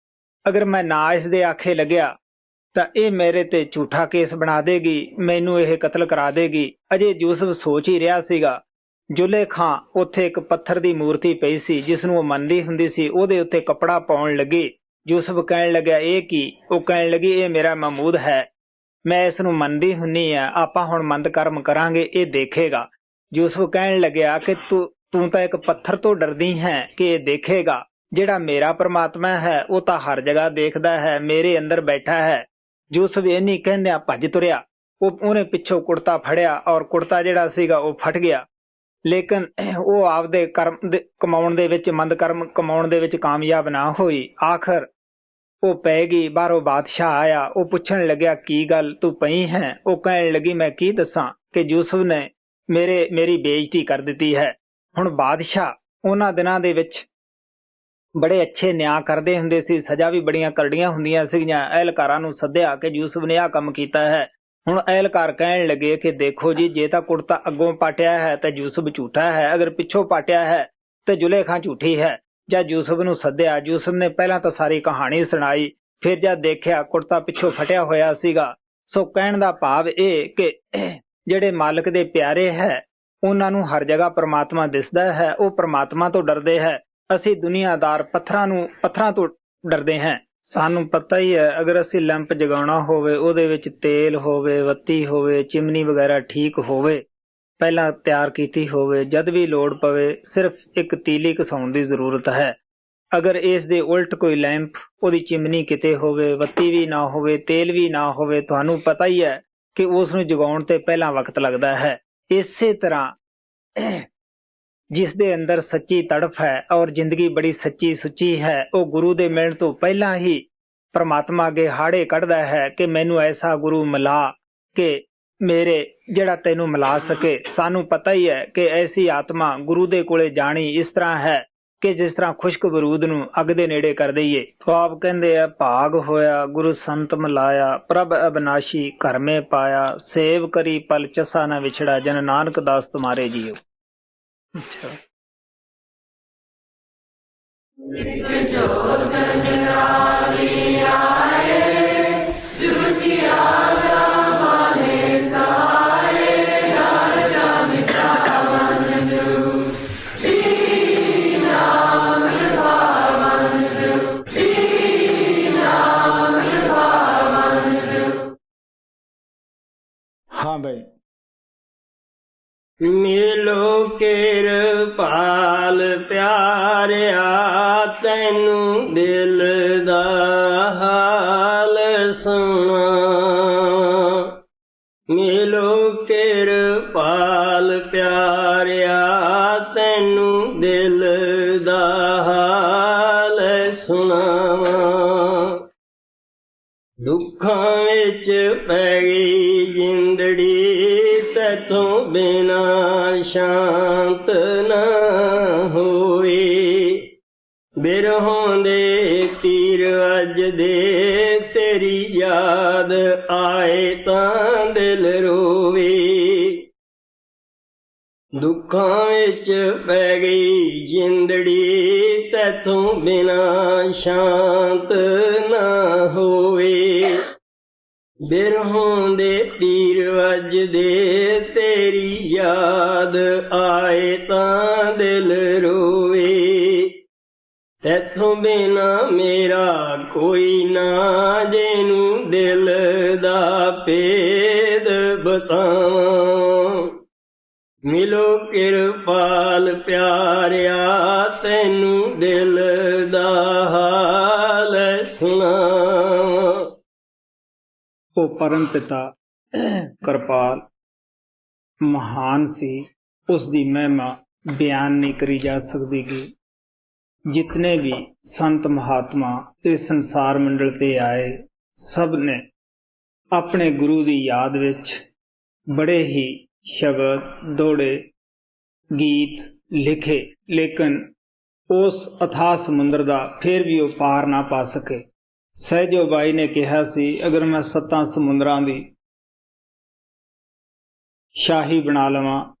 [SPEAKER 2] ਅਗਰ ਮੈਂ ਨਾ ਇਸ ਦੇ ਆਖੇ ਲੱਗਿਆ ਤਾਂ ਇਹ ਮੇਰੇ ਤੇ ਝੂਠਾ ਕੇਸ ਬਣਾ ਦੇਗੀ, ਮੈਨੂੰ ਇਹ ਕਤਲ ਕਰਾ ਦੇਗੀ। ਅਜੇ ਯੂਸਫ ਸੋਚ ਹੀ ਰਿਹਾ ਸੀਗਾ, ਜ਼ੁਲੇਖਾ ਉੱਥੇ ਇੱਕ ਪੱਥਰ ਦੀ ਮੂਰਤੀ ਪਈ ਸੀ ਜਿਸ ਨੂੰ ਉਹ ਮੰਨਦੀ ਹੁੰਦੀ ਸੀ, ਉਹਦੇ ਉੱਤੇ ਕੱਪੜਾ ਪਾਉਣ ਲੱਗੀ। ਯੂਸਫ ਕਹਿਣ ਲੱਗਿਆ, ਇਹ ਕੀ? ਉਹ ਕਹਿਣ ਲੱਗੀ, ਇਹ ਮੇਰਾ ਮਹਿਮੂਦ ਹੈ, ਮੈਂ ਇਸ ਨੂੰ ਮੰਨਦੀ ਹੁੰਨੀ ਆ, ਆਪਾਂ ਹੁਣ ਮੰਦ ਕਰਮ ਕਰਾਂਗੇ, ਇਹ ਦੇਖੇਗਾ। ਯੂਸਫ ਕਹਿਣ ਲੱਗਿਆ ਕਿ ਤੂੰ ਤਾਂ ਇੱਕ ਪੱਥਰ ਤੋਂ ਡਰਦੀ ਹੈ ਕਿ ਇਹ ਦੇਖੇਗਾ। ਜਿਹੜਾ ਮੇਰਾ ਪਰਮਾਤਮਾ ਹੈ ਉਹ ਤਾਂ ਹਰ ਜਗ੍ਹਾ ਦੇਖਦਾ ਹੈ, ਮੇਰੇ ਅੰਦਰ ਬੈਠਾ ਹੈ। ਯੂਸਫ ਇੰਨੀ ਕਹਿੰਦਿਆਂ ਭੱਜ ਤੁਰਿਆ। ਉਹਨੇ ਪਿੱਛੋਂ ਕੁੜਤਾ ਫੜਿਆ ਔਰ ਕੁੜਤਾ ਜਿਹੜਾ ਸੀਗਾ ਉਹ ਫਟ ਗਿਆ। ਲੇਕਿਨ ਉਹ ਆਪਦੇ ਕਰਮ ਕਮਾਉਣ ਦੇ ਵਿੱਚ, ਮੰਦ ਕਰਮ ਕਮਾਉਣ ਦੇ ਵਿੱਚ ਕਾਮਯਾਬ ਨਾ ਹੋਈ। ਆਖਰ ਉਹ ਪੈ ਗਈ। ਬਾਹਰੋਂ ਬਾਦਸ਼ਾਹ ਆਇਆ। ਉਹ ਪੁੱਛਣ ਲੱਗਿਆ, ਕੀ ਗੱਲ ਤੂੰ ਪਈ ਹੈ? ਉਹ ਕਹਿਣ ਲੱਗੀ, ਮੈਂ ਕੀ ਦੱਸਾਂ ਕਿ ਯੂਸਫ ਨੇ ਮੇਰੀ ਬੇਇੱਜ਼ਤੀ ਕਰ ਦਿੱਤੀ ਹੈ। ਹੁਣ ਬਾਦਸ਼ਾਹ ਉਹਨਾਂ ਦਿਨਾਂ ਦੇ ਵਿੱਚ ਬੜੇ ਅੱਛੇ ਨਿਆਂ ਕਰਦੇ ਹੁੰਦੇ ਸੀ, ਸਜ਼ਾ ਵੀ ਬੜੀਆਂ ਕਰੜੀਆਂ ਹੁੰਦੀਆਂ ਸੀਗੀਆਂ। ਅਹਿਲਕਾਰਾਂ ਨੂੰ ਸੱਦਿਆ ਕਿ ਯੂਸਫ ਨੇ ਆਹ ਕੰਮ ਕੀਤਾ ਹੈ। ਹੁਣ ਅਹਿਲਕਾਰ ਕਹਿਣ ਲੱਗੇ ਕਿ ਦੇਖੋ ਜੀ, ਜੇ ਤਾਂ ਕੁੜਤਾ ਅੱਗੋਂ ਪਾਟਿਆ ਹੈ ਤਾਂ ਯੂਸਫ ਝੂਠਾ ਹੈ, ਅਗਰ ਪਿੱਛੋਂ ਪਾਟਿਆ ਹੈ ਤੇ ਜ਼ੁਲੇਖਾ ਝੂਠੀ ਹੈ। ਜਦ ਯੂਸਫ ਨੂੰ ਸੱਦਿਆ, ਯੂਸਫ ਨੇ ਪਹਿਲਾਂ ਤਾਂ ਸਾਰੀ ਕਹਾਣੀ ਸੁਣਾਈ। ਫਿਰ ਜਦ ਦੇਖਿਆ ਕੁੜਤਾ ਪਿੱਛੋਂ ਫਟਿਆ ਹੋਇਆ ਸੀਗਾ। ਸੋ ਕਹਿਣ ਦਾ ਭਾਵ ਇਹ ਕਿ ਜਿਹੜੇ ਮਾਲਕ ਦੇ ਪਿਆਰੇ ਹੈ ਉਹਨਾਂ ਨੂੰ ਹਰ ਜਗ੍ਹਾ ਪਰਮਾਤਮਾ ਦਿਸਦਾ ਹੈ, ਉਹ ਪਰਮਾਤਮਾ ਤੋਂ ਡਰਦੇ ਹੈ। ਅਸੀਂ ਦੁਨੀਆਦਾਰ ਪੱਥਰਾਂ ਤੋਂ ਡਰਦੇ ਹਾਂ। ਸਾਨੂੰ ਪਤਾ ਹੀ ਹੈ, ਅਗਰ ਅਸੀਂ ਲੈਂਪ ਜਗਾਉਣਾ ਹੋਵੇ, ਉਹਦੇ ਵਿੱਚ ਤੇਲ ਹੋਵੇ, ਬੱਤੀ ਹੋਵੇ, ਚਿਮਨੀ ਵਗੈਰਾ ਠੀਕ ਹੋਵੇ, ਪਹਿਲਾਂ ਤਿਆਰ ਕੀਤੀ ਹੋਵੇ, ਜਦ ਵੀ ਲੋੜ ਪਵੇ ਸਿਰਫ ਇੱਕ ਤੀਲੀ ਘਸਾਉਣ ਦੀ ਜ਼ਰੂਰਤ ਹੈ। ਅਗਰ ਇਸ ਦੇ ਉਲਟ ਕੋਈ ਲੈਂਪ, ਉਹਦੀ ਚਿਮਨੀ ਕਿਤੇ ਹੋਵੇ, ਬੱਤੀ ਵੀ ਨਾ ਹੋਵੇ, ਤੇਲ ਵੀ ਨਾ ਹੋਵੇ, ਤੁਹਾਨੂੰ ਪਤਾ ਹੀ ਹੈ ਕਿ ਉਸ ਨੂੰ ਜਗਾਉਣ ਤੇ ਪਹਿਲਾਂ ਵਕਤ ਲੱਗਦਾ ਹੈ। ਇਸੇ ਤਰ੍ਹਾਂ ਜਿਸ ਦੇ ਅੰਦਰ ਸੱਚੀ ਤੜਫ ਹੈ ਔਰ ਜ਼ਿੰਦਗੀ ਬੜੀ ਸੱਚੀ ਸੁੱਚੀ ਹੈ, ਉਹ ਗੁਰੂ ਦੇ ਮਿਲਣ ਤੋਂ ਪਹਿਲਾਂ ਹੀ ਪਰਮਾਤਮਾ ਅੱਗੇ ਹਾੜੇ ਕੱਢਦਾ ਹੈ ਕਿ ਮੈਨੂੰ ਐਸਾ ਗੁਰੂ ਮਿਲਾ ਕਿ ਜਿਹੜਾ ਤੈਨੂੰ ਮਿਲਾ ਸਕੇ। ਸਾਨੂੰ ਪਤਾ ਹੀ ਹੈ ਕਿ ਐਸੀ ਆਤਮਾ ਗੁਰੂ ਦੇ ਕੋਲੇ ਜਾਣੀ ਇਸ ਤਰ੍ਹਾਂ ਹੈ ਕਿ ਜਿਸ ਤਰ੍ਹਾਂ ਖੁਸ਼ਕ ਬਰੂਦ ਨੂੰ ਅੱਗ ਦੇ ਨੇੜੇ ਕਰ ਦਈਏ। ਆਪ ਕਹਿੰਦੇ ਆ, ਭਾਗ ਹੋਇਆ ਗੁਰੂ ਸੰਤ ਮਿਲਾਇਆ, ਪ੍ਰਭ ਅਬਨਾਸ਼ੀ ਘਰ ਮੇ ਪਾਇਆ, ਸੇਵ ਕਰੀ ਪਲ ਚਸਾ ਨਾ ਵਿਛੜਾ, ਜਨ ਨਾਨਕ ਦਾਸ ਤੁਮਾਰੇ ਜੀਓ। ਅੱਛਾ, ਹਾਂ ਭਾਈ।
[SPEAKER 1] ਮਿਲੋ ਕਿਰਪਾਲ ਪਿਆਰਿਆ, ਤੈਨੂੰ ਦਿਲ ਦਾ ਹਾਲ ਸੁਣਾ। ਮਿਲੋ ਕਿਰਪਾਲ ਪਿਆਰਿਆ, ਤੈਨੂੰ ਦਿਲ ਦਾ ਹਾਲ ਸੁਣਾਵਾਂ। ਦੁੱਖਾਂ ਵਿੱਚ ਪੈ ਗਈ ਜਿੰਦੜੀ, ਤੈਥੋਂ ਬਿਨਾ ਸ਼ਾਂਤ ਨਾ ਹੋਈ। ਬਿਰਹੋਂ ਦੇ ਤੀਰ ਅੱਜ ਦੇ ਤੇਰੀ ਯਾਦ ਆਏ ਤਾਂ ਦਿਲ ਰੋਵੇ। ਦੁੱਖਾਂ ਵਿੱਚ ਪੈ ਗਈ ਜਿੰਦੜੀ, ਤੈਥੋਂ ਬਿਨਾ ਸ਼ਾਂਤ ਨਾ ਹੋਵੇ। ਬਿਰਹੋਂ ਦੇ ਤੀਰ ਵੱਜਦੇ, ਤੇਰੀ ਯਾਦ ਆਏ ਤਾਂ ਦਿਲ ਰੋਵੇ। ਤੈਥੋਂ ਬਿਨਾ ਮੇਰਾ ਕੋਈ ਨਾ, ਜਿਹਨੂੰ ਦਿਲ ਦਾ ਭੇਦ ਬਤਾਵਾਂ। ਮਿਲੋ ਕਿਰਪਾਲ ਪਿਆਰਿਆ, ਤੈਨੂੰ ਦਿਲ ਦਾ ਹਾਲ ਸੁਣਾਵਾਂ।
[SPEAKER 2] ਉਹ ਪਰਮ ਪਿਤਾ ਕਿਰਪਾਲ ਮਹਾਨ ਸੀ, ਉਸ ਦੀ ਮਹਿਮਾ ਬਿਆਨ ਨਹੀਂ ਕਰੀ ਜਾ ਸਕਦੀ ਗੀ। ਜਿਤਨੇ ਵੀ ਸੰਤ ਮਹਾਤਮਾ ਇਸ ਸੰਸਾਰ ਮੰਡਲ ਤੇ ਆਏ, ਸਭ ਨੇ ਆਪਣੇ ਗੁਰੂ ਦੀ ਯਾਦ ਵਿੱਚ ਬੜੇ ਹੀ ਸ਼ਬਦ, ਦੋੜੇ, ਗੀਤ ਲਿਖੇ, ਲੇਕਿਨ ਉਸ ਅਥਾਹ ਸਮੁੰਦਰ ਦਾ ਫਿਰ ਵੀ ਉਹ ਪਾਰ ਨਾ ਪਾ ਸਕੇ। ਸਹਿਜੋ ਬਾਈ ਨੇ ਕਿਹਾ ਸੀ, ਅਗਰ ਮੈਂ 7 ਸਮੁੰਦਰਾਂ ਦੀ ਸ਼ਾਹੀ ਬਣਾ ਲਵਾਂ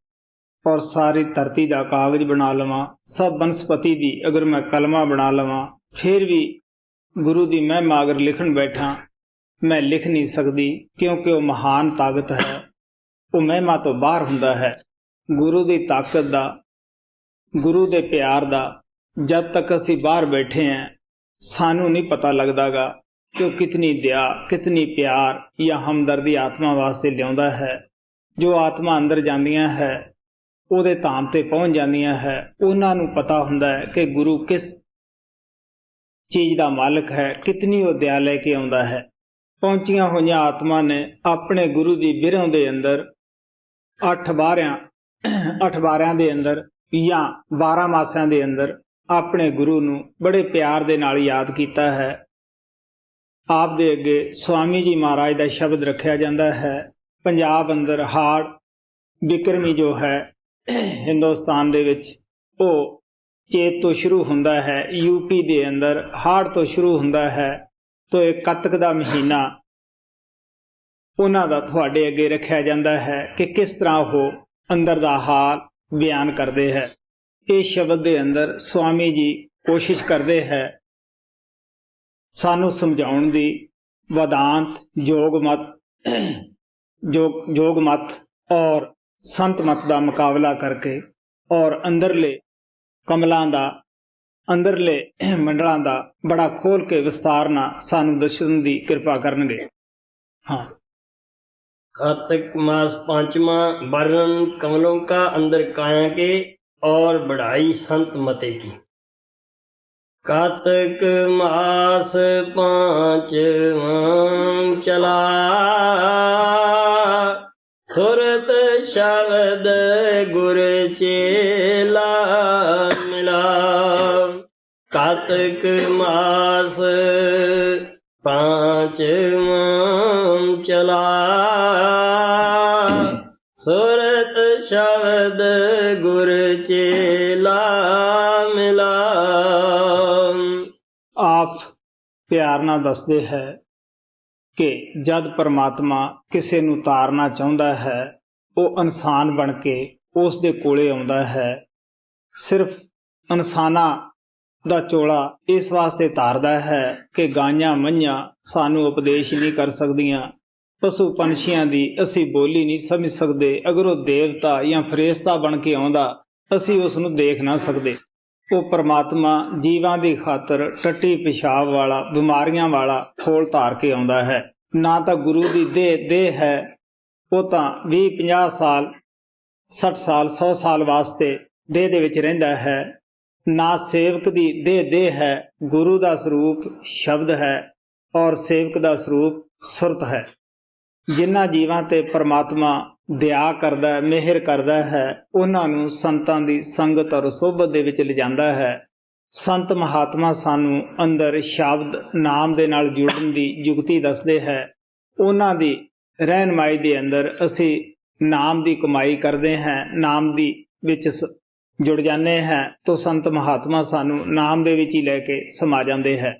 [SPEAKER 2] ਔਰ ਸਾਰੀ ਧਰਤੀ ਦਾ ਕਾਗਜ਼ ਬਣਾ ਲਵਾਂ, ਸਭ ਬਨਸਪਤੀ ਦੀ ਅਗਰ ਮੈਂ ਕਲਮਾ ਬਣਾ ਲਵਾਂ, ਫਿਰ ਵੀ ਗੁਰੂ ਦੀ ਮਹਿਮਾ ਅਗਰ ਲਿਖਣ ਬੈਠਾਂ, ਮੈਂ ਲਿਖ ਨਹੀਂ ਸਕਦੀ, ਕਿਉਂਕਿ ਉਹ ਮਹਾਨ ਤਾਕਤ ਹੈ, ਉਹ ਮਹਿਮਾ ਤੋਂ ਬਾਹਰ ਹੁੰਦਾ ਹੈ। ਗੁਰੂ ਦੀ ਤਾਕਤ ਦਾ, ਗੁਰੂ ਦੇ ਪਿਆਰ ਦਾ ਜਦ ਤੱਕ ਅਸੀਂ ਬਾਹਰ ਬੈਠੇ ਹਾਂ, ਸਾਨੂੰ ਨਹੀਂ ਪਤਾ ਲੱਗਦਾਗਾ ਕਿ ਉਹ ਕਿਤਨੀ ਦਇਆ, ਕਿਤਨੀ ਪਿਆਰ ਜਾਂ ਹਮਦਰਦੀ ਆਤਮਾ ਵਾਸਤੇ ਲਿਆਉਂਦਾ ਹੈ। ਜੋ ਆਤਮਾ ਅੰਦਰ ਜਾਂਦੀਆਂ ਹੈ, ਉਹਦੇ ਧਾਮ ਤੇ ਪਹੁੰਚ ਜਾਂਦੀਆਂ ਹੈ, ਉਹਨਾਂ ਨੂੰ ਪਤਾ ਹੁੰਦਾ ਹੈ ਕਿ ਗੁਰੂ ਕਿਸ ਚੀਜ਼ ਦਾ ਮਾਲਕ ਹੈ, ਕਿਤਨੀ ਉਹ ਦਇਆ ਲੈ ਕੇ ਆਉਂਦਾ ਹੈ। ਪਹੁੰਚੀਆਂ ਹੋਈਆਂ ਆਤਮਾ ਨੇ ਆਪਣੇ ਗੁਰੂ ਦੀ ਬਿਰਹੋਂ ਦੇ ਅੰਦਰ 8 ਬਾਰਿਆਂ ਦੇ ਅੰਦਰ ਜਾਂ 12 ਮਾਸਿਆਂ ਦੇ ਅੰਦਰ ਆਪਣੇ ਗੁਰੂ ਨੂੰ ਬੜੇ ਪਿਆਰ ਦੇ ਨਾਲ ਯਾਦ ਕੀਤਾ ਹੈ। ਆਪ ਦੇ ਅੱਗੇ ਸਵਾਮੀ ਜੀ ਮਹਾਰਾਜ ਦਾ ਸ਼ਬਦ ਰੱਖਿਆ ਜਾਂਦਾ ਹੈ। ਪੰਜਾਬ ਅੰਦਰ ਹਾੜ ਬਿਕਰਮੀ ਜੋ ਹੈ ਹਿੰਦੁਸਤਾਨ ਦੇ ਵਿੱਚ, ਉਹ ਚੇਤ ਤੋਂ ਸ਼ੁਰੂ ਹੁੰਦਾ ਹੈ। ਯੂਪੀ ਦੇ ਅੰਦਰ ਹਾੜ ਤੋਂ ਸ਼ੁਰੂ ਹੁੰਦਾ ਹੈ। ਤੋਂ ਇਹ ਕੱਤਕ ਦਾ ਮਹੀਨਾ ਉਹਨਾਂ ਦਾ ਤੁਹਾਡੇ ਅੱਗੇ ਰੱਖਿਆ ਜਾਂਦਾ ਹੈ ਕਿ ਕਿਸ ਤਰ੍ਹਾਂ ਉਹ ਅੰਦਰ ਦਾ ਹਾਲ ਬਿਆਨ ਕਰਦੇ ਹੈ। ਇਹ ਸ਼ਬਦ ਦੇ ਅੰਦਰ ਸਵਾਮੀ ਜੀ ਕੋਸ਼ਿਸ਼ ਕਰਦੇ ਹੈ ਸਾਨੂੰ ਸਮਝਾਉਣ ਦੀ, ਵਦਾਂਤ, ਜੋਗ ਮਤ ਔਰ ਸੰਤ ਮਤ ਦਾ ਮੁਕਾਬਲਾ ਕਰਕੇ, ਔਰ ਅੰਦਰਲੇ ਕਮਲਾਂ ਦਾ, ਅੰਦਰਲੇ ਮੰਡਲਾਂ ਦਾ ਬੜਾ ਖੋਲ ਕੇ ਵਿਸਤਾਰ ਨਾਲ ਸਾਨੂੰ ਦੱਸਣ ਦੀ ਕਿਰਪਾ ਕਰਨਗੇ। ਹਾਂ।
[SPEAKER 1] कार्तिक मास 5वां, वर्णन कमलों का अंदर काया के और बढ़ाई संत मते की। कार्तिक मास 5वां चला, सुरत शब्द गुर चेला मिला। कार्तिक मास 5वां चला, सुरत शब्द गुर चेला मिला।
[SPEAKER 2] ਆਪ ਪਿਆਰ ਨਾਲ ਦੱਸਦੇ ਹੈ ਕਿ ਜਦ ਪਰਮਾਤਮਾ ਕਿਸੇ ਨੂੰ ਤਾਰਨਾ ਚਾਹੁੰਦਾ ਹੈ, ਉਹ ਇਨਸਾਨ ਬਣ ਕੇ ਉਸ ਦੇ ਕੋਲੇ ਆਉਂਦਾ ਹੈ। ਸਿਰਫ ਇਨਸਾਨਾਂ ਦਾ ਚੋਲਾ ਇਸ ਵਾਸਤੇ ਧਾਰਦਾ ਹੈ ਕਿ ਗਾਈਆਂ ਮੱਝਾਂ ਸਾਨੂੰ ਉਪਦੇਸ਼ ਨਹੀਂ ਕਰ ਸਕਦੀਆਂ, ਪਸ਼ੂ ਪੰਛੀਆਂ ਦੀ ਅਸੀਂ ਬੋਲੀ ਨਹੀਂ ਸਮਝ ਸਕਦੇ। ਅਗਰ ਉਹ ਦੇਵਤਾ ਜਾਂ ਫਰਿਸ਼ਤਾ ਬਣ ਕੇ ਆਉਂਦਾ, ਅਸੀਂ ਉਸ ਨੂੰ ਦੇਖ ਨਾ ਸਕਦੇ। ਉਹ ਪਰਮਾਤਮਾ ਜੀਵਾਂ ਦੀ ਖਾਤਰ ਟੱਟੀ ਪਿਸ਼ਾਬ ਵਾਲਾ, ਬਿਮਾਰੀਆਂ ਵਾਲਾ ਖੋਲ ਧਾਰ ਕੇ ਆਉਂਦਾ ਹੈ। ਨਾ ਤਾਂ ਗੁਰੂ ਦੀ ਦੇਹ ਹੈ, ਉਹ ਤਾਂ 20-50 ਸਾਲ 60 ਸਾਲ 100 ਸਾਲ ਵਾਸਤੇ ਦੇਹ ਦੇ ਵਿੱਚ ਰਹਿੰਦਾ ਹੈ। ਨਾ ਸੇਵਕ ਦੀ ਦੇਹ ਹੈ। ਗੁਰੂ ਦਾ ਸਰੂਪ ਸ਼ਬਦ ਹੈ ਔਰ ਸੇਵਕ ਦਾ ਸਰੂਪ ਸੁਰਤ ਹੈ। ਜਿਨ੍ਹਾਂ ਜੀਵਾਂ ਤੇ ਪਰਮਾਤਮਾ ਦਇਆ ਕਰਦਾ, ਮਿਹਰ ਕਰਦਾ ਹੈ, ਉਹਨਾਂ ਨੂੰ ਸੰਤਾਂ ਦੀ ਸੰਗਤ ਔਰ ਸੋਭਤ ਦੇ ਵਿੱਚ ਲਿਜਾਂਦਾ ਹੈ। ਸੰਤ ਮਹਾਤਮਾ ਸਾਨੂੰ ਅੰਦਰ ਸ਼ਬਦ ਨਾਮ ਦੇ ਨਾਲ ਜੁੜਨ ਦੀ ਯੁਕਤੀ ਦੱਸਦੇ ਹੈ। ਉਹਨਾਂ ਦੀ ਰਹਿਨਮਾਈ ਦੇ ਅੰਦਰ ਅਸੀਂ ਨਾਮ ਦੀ ਕਮਾਈ ਕਰਦੇ ਹਾਂ, ਨਾਮ ਦੀ ਵਿੱਚ ਜੁੜ ਜਾਂਦੇ ਹਾਂ, ਤਾਂ ਸੰਤ ਮਹਾਤਮਾ ਸਾਨੂੰ ਨਾਮ ਦੇ ਵਿੱਚ ਹੀ ਲੈ ਕੇ ਸਮਾ ਜਾਂਦੇ ਹੈ।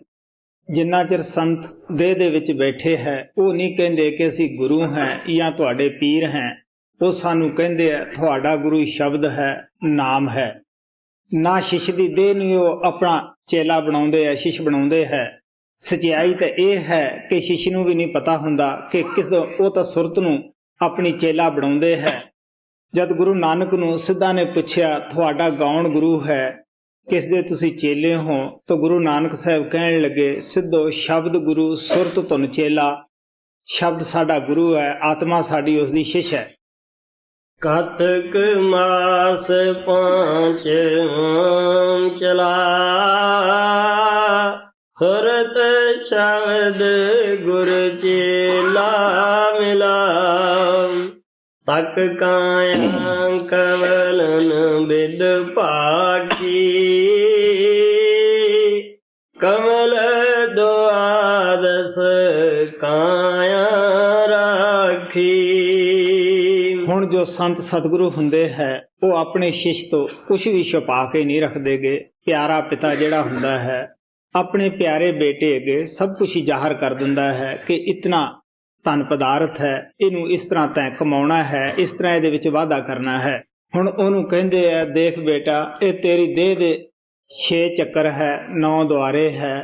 [SPEAKER 2] ਜਿੰਨਾ ਚਿਰ ਸੰਤ ਦੇਹ ਦੇ ਵਿੱਚ ਬੈਠੇ ਹੈ, ਉਹ ਨਹੀਂ ਕਹਿੰਦੇ ਕਿ ਅਸੀਂ ਗੁਰੂ ਹਾਂ ਜਾਂ ਤੁਹਾਡੇ ਪੀਰ ਹਾਂ। ਉਹ ਸਾਨੂੰ ਕਹਿੰਦੇ ਆ ਤੁਹਾਡਾ ਗੁਰੂ ਸ਼ਬਦ ਹੈ, ਨਾਮ ਹੈ। ਨਾ ਸ਼ਿਸ਼ ਦੀ ਦੇਹ ਨੂੰ ਉਹ ਆਪਣਾ ਚੇਲਾ ਬਣਾਉਂਦੇ ਆ, ਸ਼ਿਸ਼ ਬਣਾਉਂਦੇ ਹੈ। ਸਚਾਈ ਤਾਂ ਇਹ ਹੈ ਕਿ ਸ਼ਿਸ਼ ਨੂੰ ਵੀ ਨਹੀਂ ਪਤਾ ਹੁੰਦਾ ਕਿ ਉਹ ਤਾਂ ਸੁਰਤ ਨੂੰ ਆਪਣੀ ਚੇਲਾ ਬਣਾਉਂਦੇ ਹੈ। ਜਦ ਗੁਰੂ ਨਾਨਕ ਨੂੰ ਸਿੱਧਾ ਨੇ ਪੁੱਛਿਆ ਤੁਹਾਡਾ ਗਾਉਣ ਗੁਰੂ ਹੈ, ਕਿਸ ਦੇ ਤੁਸੀਂ ਚੇਲੇ ਹੋ, ਤਾਂ ਗੁਰੂ ਨਾਨਕ ਸਾਹਿਬ ਕਹਿਣ ਲੱਗੇ ਸਿੱਧੋ ਸ਼ਬਦ ਗੁਰੂ, ਸੁਰਤ ਧੁਨ ਚੇਲਾ। ਸ਼ਬਦ ਸਾਡਾ ਗੁਰੂ ਹੈ, ਆਤਮਾ ਸਾਡੀ ਉਸ ਦੀ ਸ਼ਿਸ਼ ਹੈ।
[SPEAKER 1] ਕਾਤਕ ਮਾਸ ਪਾਂਚ ਚਲਾ, ਸੁਰਤ ਸ਼ਬਦ ਗੁਰ ਚੇਲਾ ਮਿਲਾ। ਤਕ ਕਾਇਆ ਕਵਲਨ ਬਿਦ ਭਾਗੀ, ਕਮਲ ਦੁਆਦਸ ਕਾਇਆ ਰਾਖੀ।
[SPEAKER 2] ਹੁਣ ਜੋ ਸੰਤ ਸਤਿਗੁਰੂ ਹੁੰਦੇ ਹੈ ਉਹ ਆਪਣੇ ਸ਼ਿਸ਼ ਤੋਂ ਕੁਝ ਵੀ ਛੁਪਾ ਕੇ ਨਹੀਂ ਰੱਖਦੇਗੇ। ਪਿਆਰਾ ਪਿਤਾ ਜਿਹੜਾ ਹੁੰਦਾ ਹੈ ਆਪਣੇ ਪਿਆਰੇ ਬੇਟੇ ਅੱਗੇ ਸਭ ਕੁਝ ਹੀ ਜ਼ਾਹਰ ਕਰ ਦਿੰਦਾ ਹੈ ਕਿ ਇਤਨਾ ਧਨ ਪਦਾਰਥ ਹੈ, ਇਹਨੂੰ ਇਸ ਤਰ੍ਹਾਂ ਤੈਂ ਕਮਾਉਣਾ ਹੈ, ਇਸ ਤਰ੍ਹਾਂ ਇਹਦੇ ਵਿੱਚ ਵਾਧਾ ਕਰਨਾ ਹੈ। ਹੁਣ ਉਹਨੂੰ ਕਹਿੰਦੇ ਆ ਦੇਖ ਬੇਟਾ, ਇਹ ਤੇਰੀ ਦੇਹ ਦੇ 6 ਚੱਕਰ ਹੈ, 9 ਦੁਆਰੇ ਹੈ,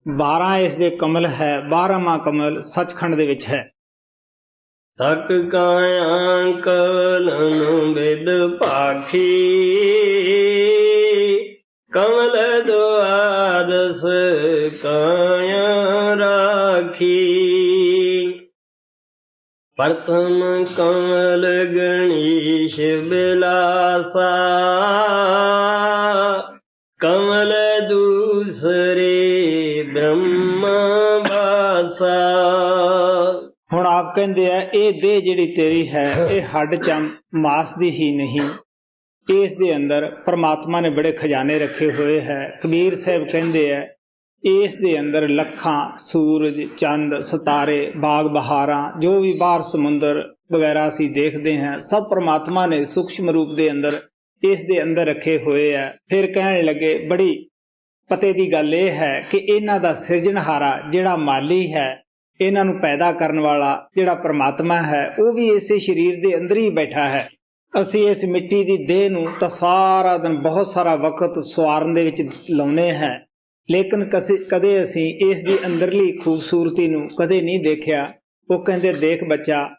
[SPEAKER 2] 12 ਇਸ ਦੇ ਕਮਲ ਹੈ, 12ਵਾਂ ਕਮਲ ਸੱਚਖੰਡ ਦੇ ਵਿੱਚ ਹੈ।
[SPEAKER 1] ਤਕ ਕਾਇਆ ਕਵਲਨ ਬਿਦ ਭਾਖੀ, ਕਮਲ ਦੁਆਦਸ ਕਾਇਆ ਰਾਖੀ। ਪ੍ਰਥਮ ਕਮਲ ਗਣੇਸ਼ ਬਿਲਾਸਾ, ਕਮਲ ਦੂਸਰੇ ਬ੍ਰਹਮ ਬਾਸਾ।
[SPEAKER 2] ਹੁਣ ਆਪ ਕਹਿੰਦੇ ਆ ਇਹ ਦੇਹ ਜਿਹੜੀ ਤੇਰੀ ਹੈ ਇਹ ਹੱਡ ਚਮ ਮਾਸ ਦੀ ਹੀ ਨਹੀਂ, ਇਸ ਦੇ ਅੰਦਰ ਪਰਮਾਤਮਾ ਨੇ ਬੜੇ ਖਜ਼ਾਨੇ ਰੱਖੇ ਹੋਏ ਹੈ। ਕਬੀਰ ਸਾਹਿਬ ਕਹਿੰਦੇ ਆ ਇਸ ਦੇ ਅੰਦਰ ਲੱਖਾਂ ਸੂਰਜ, ਚੰਦ, ਸਿਤਾਰੇ, ਬਾਗ ਬਹਾਰਾਂ, ਜੋ ਵੀ ਬਾਹਰ ਸਮੁੰਦਰ ਵਗੈਰਾ ਅਸੀਂ ਦੇਖਦੇ ਹਾਂ ਸਭ ਪਰਮਾਤਮਾ ਨੇ ਸੂਖਸ਼ਮ ਰੂਪ ਦੇ ਅੰਦਰ ਇਸ ਦੇ ਅੰਦਰ ਰੱਖੇ ਹੋਏ ਆ। ਫਿਰ ਕਹਿਣ ਲੱਗੇ ਬੜੀ ਪਤੇ ਦੀ ਗੱਲ ਇਹ ਹੈ ਕਿ ਇਹਨਾਂ ਦਾ ਸਿਰਜਣਹਾਰਾ ਜਿਹੜਾ ਮਾਲੀ ਹੈ, ਇਹਨਾਂ ਨੂੰ ਪੈਦਾ ਕਰਨ ਵਾਲਾ ਜਿਹੜਾ ਪਰਮਾਤਮਾ ਹੈ, ਉਹ ਵੀ ਇਸੇ ਸਰੀਰ ਦੇ ਅੰਦਰ ਹੀ ਬੈਠਾ ਹੈ। ਅਸੀਂ ਇਸ ਮਿੱਟੀ ਦੀ ਦੇਹ ਨੂੰ ਤਾਂ ਸਾਰਾ ਦਿਨ ਬਹੁਤ ਸਾਰਾ ਵਕਤ ਸਵਾਰਨ ਦੇ ਵਿੱਚ ਲਾਉਨੇ ਹੈ, ਲੇਕਿਨ ਕਦੇ ਅਸੀਂ ਇਸ ਦੀ ਅੰਦਰਲੀ ਖੂਬਸੂਰਤੀ ਨੂੰ ਕਦੇ ਨਹੀਂ ਦੇਖਿਆ। ਉਹ ਕਹਿੰਦੇ ਦੇਖ ਬੱਚਾ,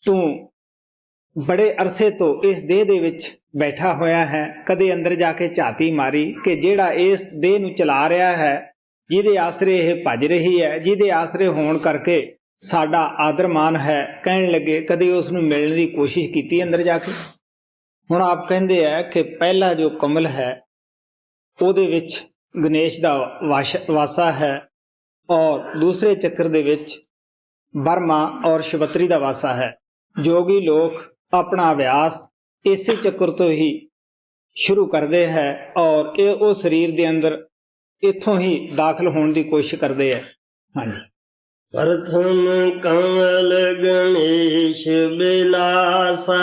[SPEAKER 2] ਤੂੰ ਬੜੇ ਅਰਸੇ ਤੋਂ ਇਸ ਦੇਹ ਦੇ ਵਿੱਚ ਬੈਠਾ ਹੋਇਆ ਹੈ, ਕਦੇ ਅੰਦਰ ਜਾ ਕੇ ਝਾਤੀ ਮਾਰੀ ਕਿ ਜਿਹੜਾ ਇਸ ਦੇਹ ਨੂੰ ਚਲਾ ਰਿਹਾ ਹੈ, ਜਿਹਦੇ ਆਸਰੇ ਇਹ ਭੱਜ ਰਹੀ ਹੈ, ਜਿਹਦੇ ਆਸਰੇ ਹੋਣ ਕਰਕੇ ਸਾਡਾ ਆਦਰ ਮਾਨ ਹੈ, ਕਹਿਣ ਲੱਗੇ ਕਦੇ ਉਸ ਨੂੰ ਮਿਲਣ ਦੀ ਕੋਸ਼ਿਸ਼ ਕੀਤੀ ਅੰਦਰ ਜਾ ਕੇ। ਹੁਣ ਆਪ ਕਹਿੰਦੇ ਆ ਕਿ ਪਹਿਲਾ ਜੋ ਕਮਲ ਹੈ ਉਹਦੇ ਵਿੱਚ ਗਣੇਸ਼ ਦਾ ਵਾਸਾ ਹੈ ਔਰ ਦੂਸਰੇ ਚੱਕਰ ਦੇ ਵਿੱਚ ਬਰਮਾ ਔਰ ਸ਼ਿਵਤਰੀ ਦਾ ਵਾਸਾ ਹੈ। ਜੋਗੀ ਲੋਕ ਆਪਣਾ ਅਭਿਆਸ ਇਸੇ ਚੱਕਰ ਤੋਂ ਹੀ ਸ਼ੁਰੂ ਕਰਦੇ ਹੈ ਔਰ ਇਹ ਉਹ ਸਰੀਰ ਦੇ ਅੰਦਰ ਇੱਥੋਂ ਹੀ ਦਾਖਲ ਹੋਣ ਦੀ ਕੋਸ਼ਿਸ਼ ਕਰਦੇ ਹੈ। ਹਾਂਜੀ।
[SPEAKER 1] ਪ੍ਰਥਮ ਕਮਲ ਗਣੇਸ਼ ਬਿਲਾਸਾ,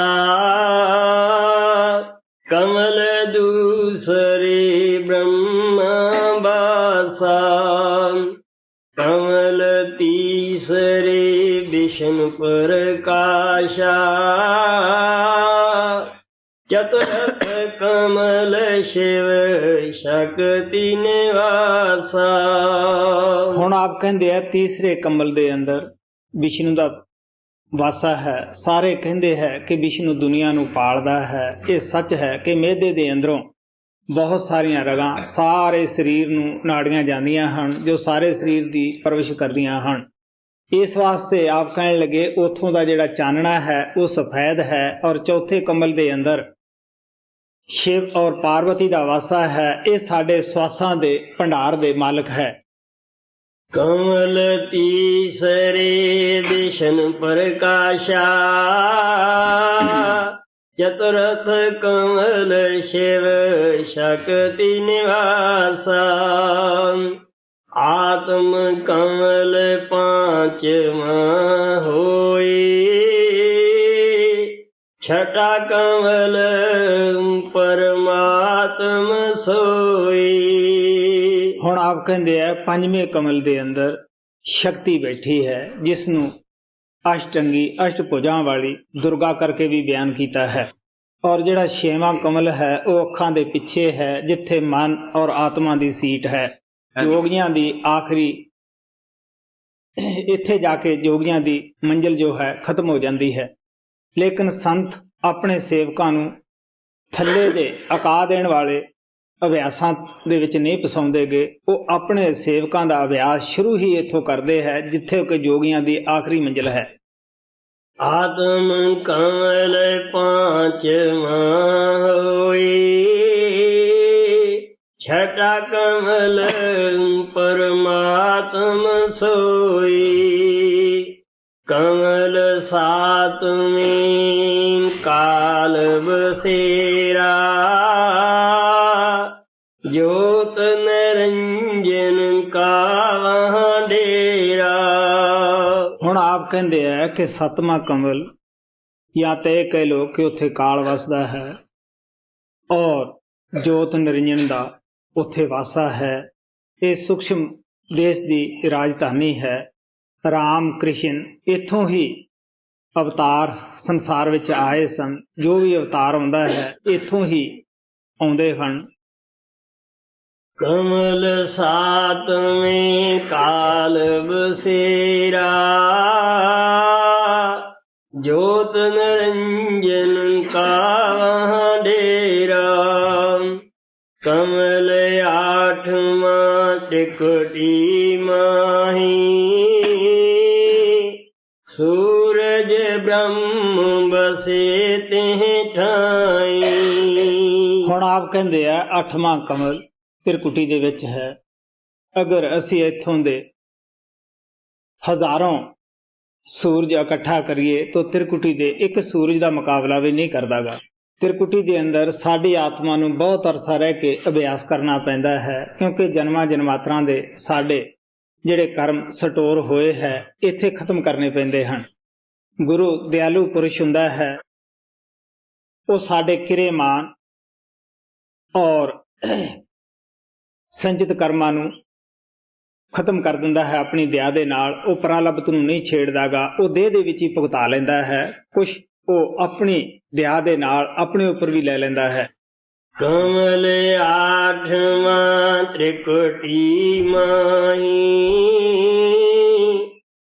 [SPEAKER 1] ਕਮਲ ਦੂਸਰੇ ਬ੍ਰਹਮ ਬਾਸਾ, ਕਮਲ ਤੀਸਰੇ ਵਿਸ਼ਨ ਪ੍ਰਕਾਸ਼ਾ, ਚਤੁਰਥ ਕਮਲ ਸ਼ਿਵ ਸ਼ਕਤੀ ਨਿਵਾਸਾ।
[SPEAKER 2] ਹੁਣ ਆਪ ਕਹਿੰਦੇ ਆ ਤੀਸਰੇ ਕਮਲ ਦੇ ਅੰਦਰ ਵਿਸ਼ਨੂੰ ਦਾ ਵਾਸਾ ਹੈ। ਸਾਰੇ ਕਹਿੰਦੇ ਹੈ ਕਿ ਵਿਸ਼ਨੂੰ ਦੁਨੀਆ ਨੂੰ ਪਾਲਦਾ ਹੈ। ਇਹ ਸੱਚ ਹੈ ਕਿ ਮਿਹਦੇ ਦੇ ਅੰਦਰੋਂ ਬਹੁਤ ਸਾਰੀਆਂ ਰਗਾਂ ਸਾਰੇ ਸਰੀਰ ਨੂੰ ਨਾੜੀਆਂ ਜਾਂਦੀਆਂ ਹਨ ਜੋ ਸਾਰੇ ਸਰੀਰ ਦੀ ਪਰਵਿਸ਼ ਕਰਦੀਆਂ ਹਨ। ਇਸ ਵਾਸਤੇ ਆਪ ਕਹਿਣ ਲੱਗੇ ਉੱਥੋਂ ਦਾ ਜਿਹੜਾ ਚਾਨਣਾ ਹੈ ਉਹ ਸਫੈਦ ਹੈ ਔਰ ਚੌਥੇ ਕਮਲ ਦੇ ਅੰਦਰ ਸ਼ਿਵ ਔਰ ਪਾਰਵਤੀ ਦਾ ਵਾਸਾ ਹੈ। ਇਹ ਸਾਡੇ ਸਵਾਸਾਂ ਦੇ ਭੰਡਾਰ ਦੇ ਮਾਲਕ ਹੈ।
[SPEAKER 1] ਕਮਲ ਤੀਸਰੇ ਵਿਸ਼ਨ ਪ੍ਰਕਾਸ਼ਾ, ਚਤੁਰਥ ਕਮਲ ਸ਼ਿਵ ਸ਼ਕਤੀ ਨਿਵਾਸਾ, ਆਤਮ ਕਮਲ ਪਾਂਚਵਾਂ ਹੋਈ, ਛਟਾ ਕਮਲ ਪਰਮਾਤਮ ਸੋਈ।
[SPEAKER 2] ਹੁਣ ਆਪ ਕਹਿੰਦੇ ਆ ਪੰਜਵੇਂ ਕਮਲ ਦੇ ਅੰਦਰ ਸ਼ਕਤੀ ਬੈਠੀ ਹੈ ਜਿਸ ਨੂੰ ਅਸ਼ਟੰਗੀ ਅਸ਼ਟਭੁਜਾਂ ਵਾਲੀ ਦੁਰਗਾ ਕਰਕੇ ਵੀ ਬਿਆਨ ਕੀਤਾ ਹੈ। ਔਰ ਜਿਹੜਾ ਛੇਵਾਂ ਕਮਲ ਹੈ ਉਹ ਅੱਖਾਂ ਦੇ ਪਿੱਛੇ ਹੈ, ਜਿੱਥੇ ਮਨ ਔਰ ਆਤਮਾ ਦੀ ਸੀਟ ਹੈ। ਜੋਗੀਆਂ ਦੀ ਆਖਰੀ, ਇੱਥੇ ਜਾ ਕੇ ਜੋਗੀਆਂ ਦੀ ਮੰਜ਼ਿਲ ਜੋ ਹੈ ਖਤਮ ਹੋ ਜਾਂਦੀ ਹੈ। ਲੇਕਿਨ ਸੰਤ ਆਪਣੇ ਸੇਵਕਾਂ ਨੂੰ ਥੱਲੇ ਦੇ ਅਕਾ ਦੇਣ ਵਾਲੇ ਅਭਿਆਸਾਂ ਦੇ ਵਿੱਚ ਨਹੀਂ ਫਸਾਉਂਦੇ ਗੇ। ਉਹ ਆਪਣੇ ਸੇਵਕਾਂ ਦਾ ਅਭਿਆਸ ਸ਼ੁਰੂ ਹੀ ਇੱਥੋਂ ਕਰਦੇ ਹੈ, ਜਿੱਥੇ ਕਿ ਜੋਗੀਆਂ ਦੀ ਆਖਰੀ ਮੰਜ਼ਿਲ ਹੈ।
[SPEAKER 1] ਆਤਮ ਕਮਲ ਪਾਂਚਵਾਂ ਹੋਈ, ਛਟਾ ਕਮਲ ਪਰਮਾਤਮ ਸੋਈ। ਕਮਲ ਸਾਤਵੇਂ ਕਾਲ ਬਸੇਰਾ, ਜੋਤ ਨਿਰੰਜਨ ਕਾ ਵਹਾਂ ਡੇਰਾ।
[SPEAKER 2] ਹੁਣ ਆਪ ਕਹਿੰਦੇ ਹੈ ਕਿ ਸੱਤਵਾਂ ਕਮਲ, ਜਾਂ ਤਾਂ ਇਹ ਕਹਿ ਲਓ ਕਿ ਉੱਥੇ ਕਾਲ ਵਸਦਾ ਹੈ ਔਰ ਜੋਤ ਨਿਰੰਜਨ ਦਾ ਉੱਥੇ ਵਾਸਾ ਹੈ। ਇਹ ਸੂਖਸ਼ਮ ਦੇਸ਼ ਦੀ ਰਾਜਧਾਨੀ ਹੈ। ਰਾਮ ਕ੍ਰਿਸ਼ਨ ਇੱਥੋਂ ਹੀ ਅਵਤਾਰ ਸੰਸਾਰ ਵਿੱਚ ਆਏ ਸਨ। ਜੋ ਵੀ ਅਵਤਾਰ ਆਉਂਦਾ ਹੈ ਇੱਥੋਂ ਹੀ ਆਉਂਦੇ ਹਨ।
[SPEAKER 1] ਕਮਲ ਸਾਤਵੇਂ ਕਾਲ ਬਸੇਰਾ, ਜੋਤ ਨਿਰੰਜਨ ਕਾ ਵਹਾਂ ਡੇਰਾ। ਕਮਲ ਆਠਵਾਂ ਟਿਕਟੀ ਮਾਹੀ, ਸੂਰਜ ਬ੍ਰਹਮ ਬਸੇ ਤਿਹ ਠਾਈ।
[SPEAKER 2] ਹੁਣ ਆਪ ਕਹਿੰਦੇ ਆ ਅੱਠਵਾਂ ਕਮਲ ਤਿਰਕੁਟੀ ਦੇ ਵਿੱਚ ਹੈ। ਅਗਰ ਅਸੀਂ ਇੱਥੋਂ ਦੇ ਹਜ਼ਾਰਾਂ ਸੂਰਜ ਇਕੱਠਾ ਕਰੀਏ ਤਾਂ ਤਿਰਕੁਟੀ ਦੇ ਇੱਕ ਸੂਰਜ ਦਾ ਮੁਕਾਬਲਾ ਵੀ ਨਹੀਂ ਕਰਦਾਗਾ। ਤਿਰਕੁਟੀ ਦੇ ਅੰਦਰ ਸਾਡੀ ਆਤਮਾ ਨੂੰ ਬਹੁਤ ਅਰਸਾ ਰਹਿ ਕੇ ਅਭਿਆਸ ਕਰਨਾ ਪੈਂਦਾ ਹੈ, ਕਿਉਂਕਿ ਜਨਮਾਂ ਜਨਮਾਤਰਾਂ ਦੇ ਸਾਡੇ ਜਿਹੜੇ ਕਰਮ ਸਟੋਰ ਹੋਏ ਹੈ ਇੱਥੇ ਖਤਮ ਕਰਨੇ ਪੈਂਦੇ ਹਨ। ਗੁਰੂ ਦਿਆਲੂ ਪੁਰਸ਼ ਹੁੰਦਾ ਹੈ, ਉਹ ਸਾਡੇ ਕਿਰੇਮਾਨ ਔਰ ਸੰਚਿਤ ਕਰਮਾਂ ਨੂੰ ਖਤਮ ਕਰ ਦਿੰਦਾ ਹੈ ਆਪਣੀ ਦਇਆ ਦੇ ਨਾਲ। ਉਹ ਪ੍ਰਾਲਬਤ ਨੂੰ ਨਹੀਂ ਛੇੜਦਾਗਾ, ਉਹ ਦੇਹ ਦੇ ਵਿੱਚ ਹੀ ਭੁਗਤਾ ਲੈਂਦਾ ਹੈ। ਕੁਛ ਉਹ ਆਪਣੀ ਦਇਆ ਦੇ ਨਾਲ ਆਪਣੇ ਉੱਪਰ ਵੀ ਲੈ ਲੈਂਦਾ ਹੈ।
[SPEAKER 1] ਕਮਲ ਆਠਵਾਂ ਤ੍ਰਿਕੁਟੀ ਮਾਹੀ,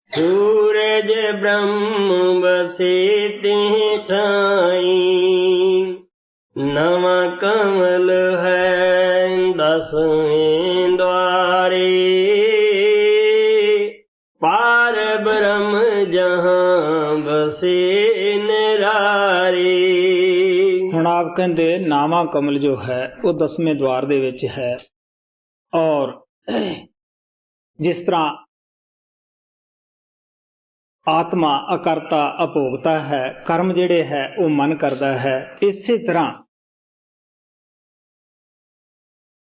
[SPEAKER 1] ਸੂਰਜ ਬ੍ਰਹਮ ਬਸੇ ਤਿਹ ਠਾਈ। ਨਵਾਂ ਕਮਲ ਹੈ ਦਸਵੇਂ ਦੁਆਰੇ, ਪਾਰ ਬ੍ਰਹਮ ਜਹਾਂ ਬਸੇ ਨਿਰਾਰੇ।
[SPEAKER 2] ਹੁਣ ਆਪ ਕਹਿੰਦੇ ਨਾਵਾਂ ਕਮਲ ਜੋ ਹੈ ਉਹ 10ਵੇਂ ਦੁਆਰ ਦੇ ਵਿੱਚ ਹੈ। ਔਰ ਜਿਸ ਤਰ੍ਹਾਂ ਆਤਮਾ ਅਕਰਤਾ ਅਭੋਗਤਾ ਹੈ, ਕਰਮ ਜਿਹੜੇ ਹੈ ਉਹ ਮਨ ਕਰਦਾ ਹੈ, ਇਸੇ ਤਰ੍ਹਾਂ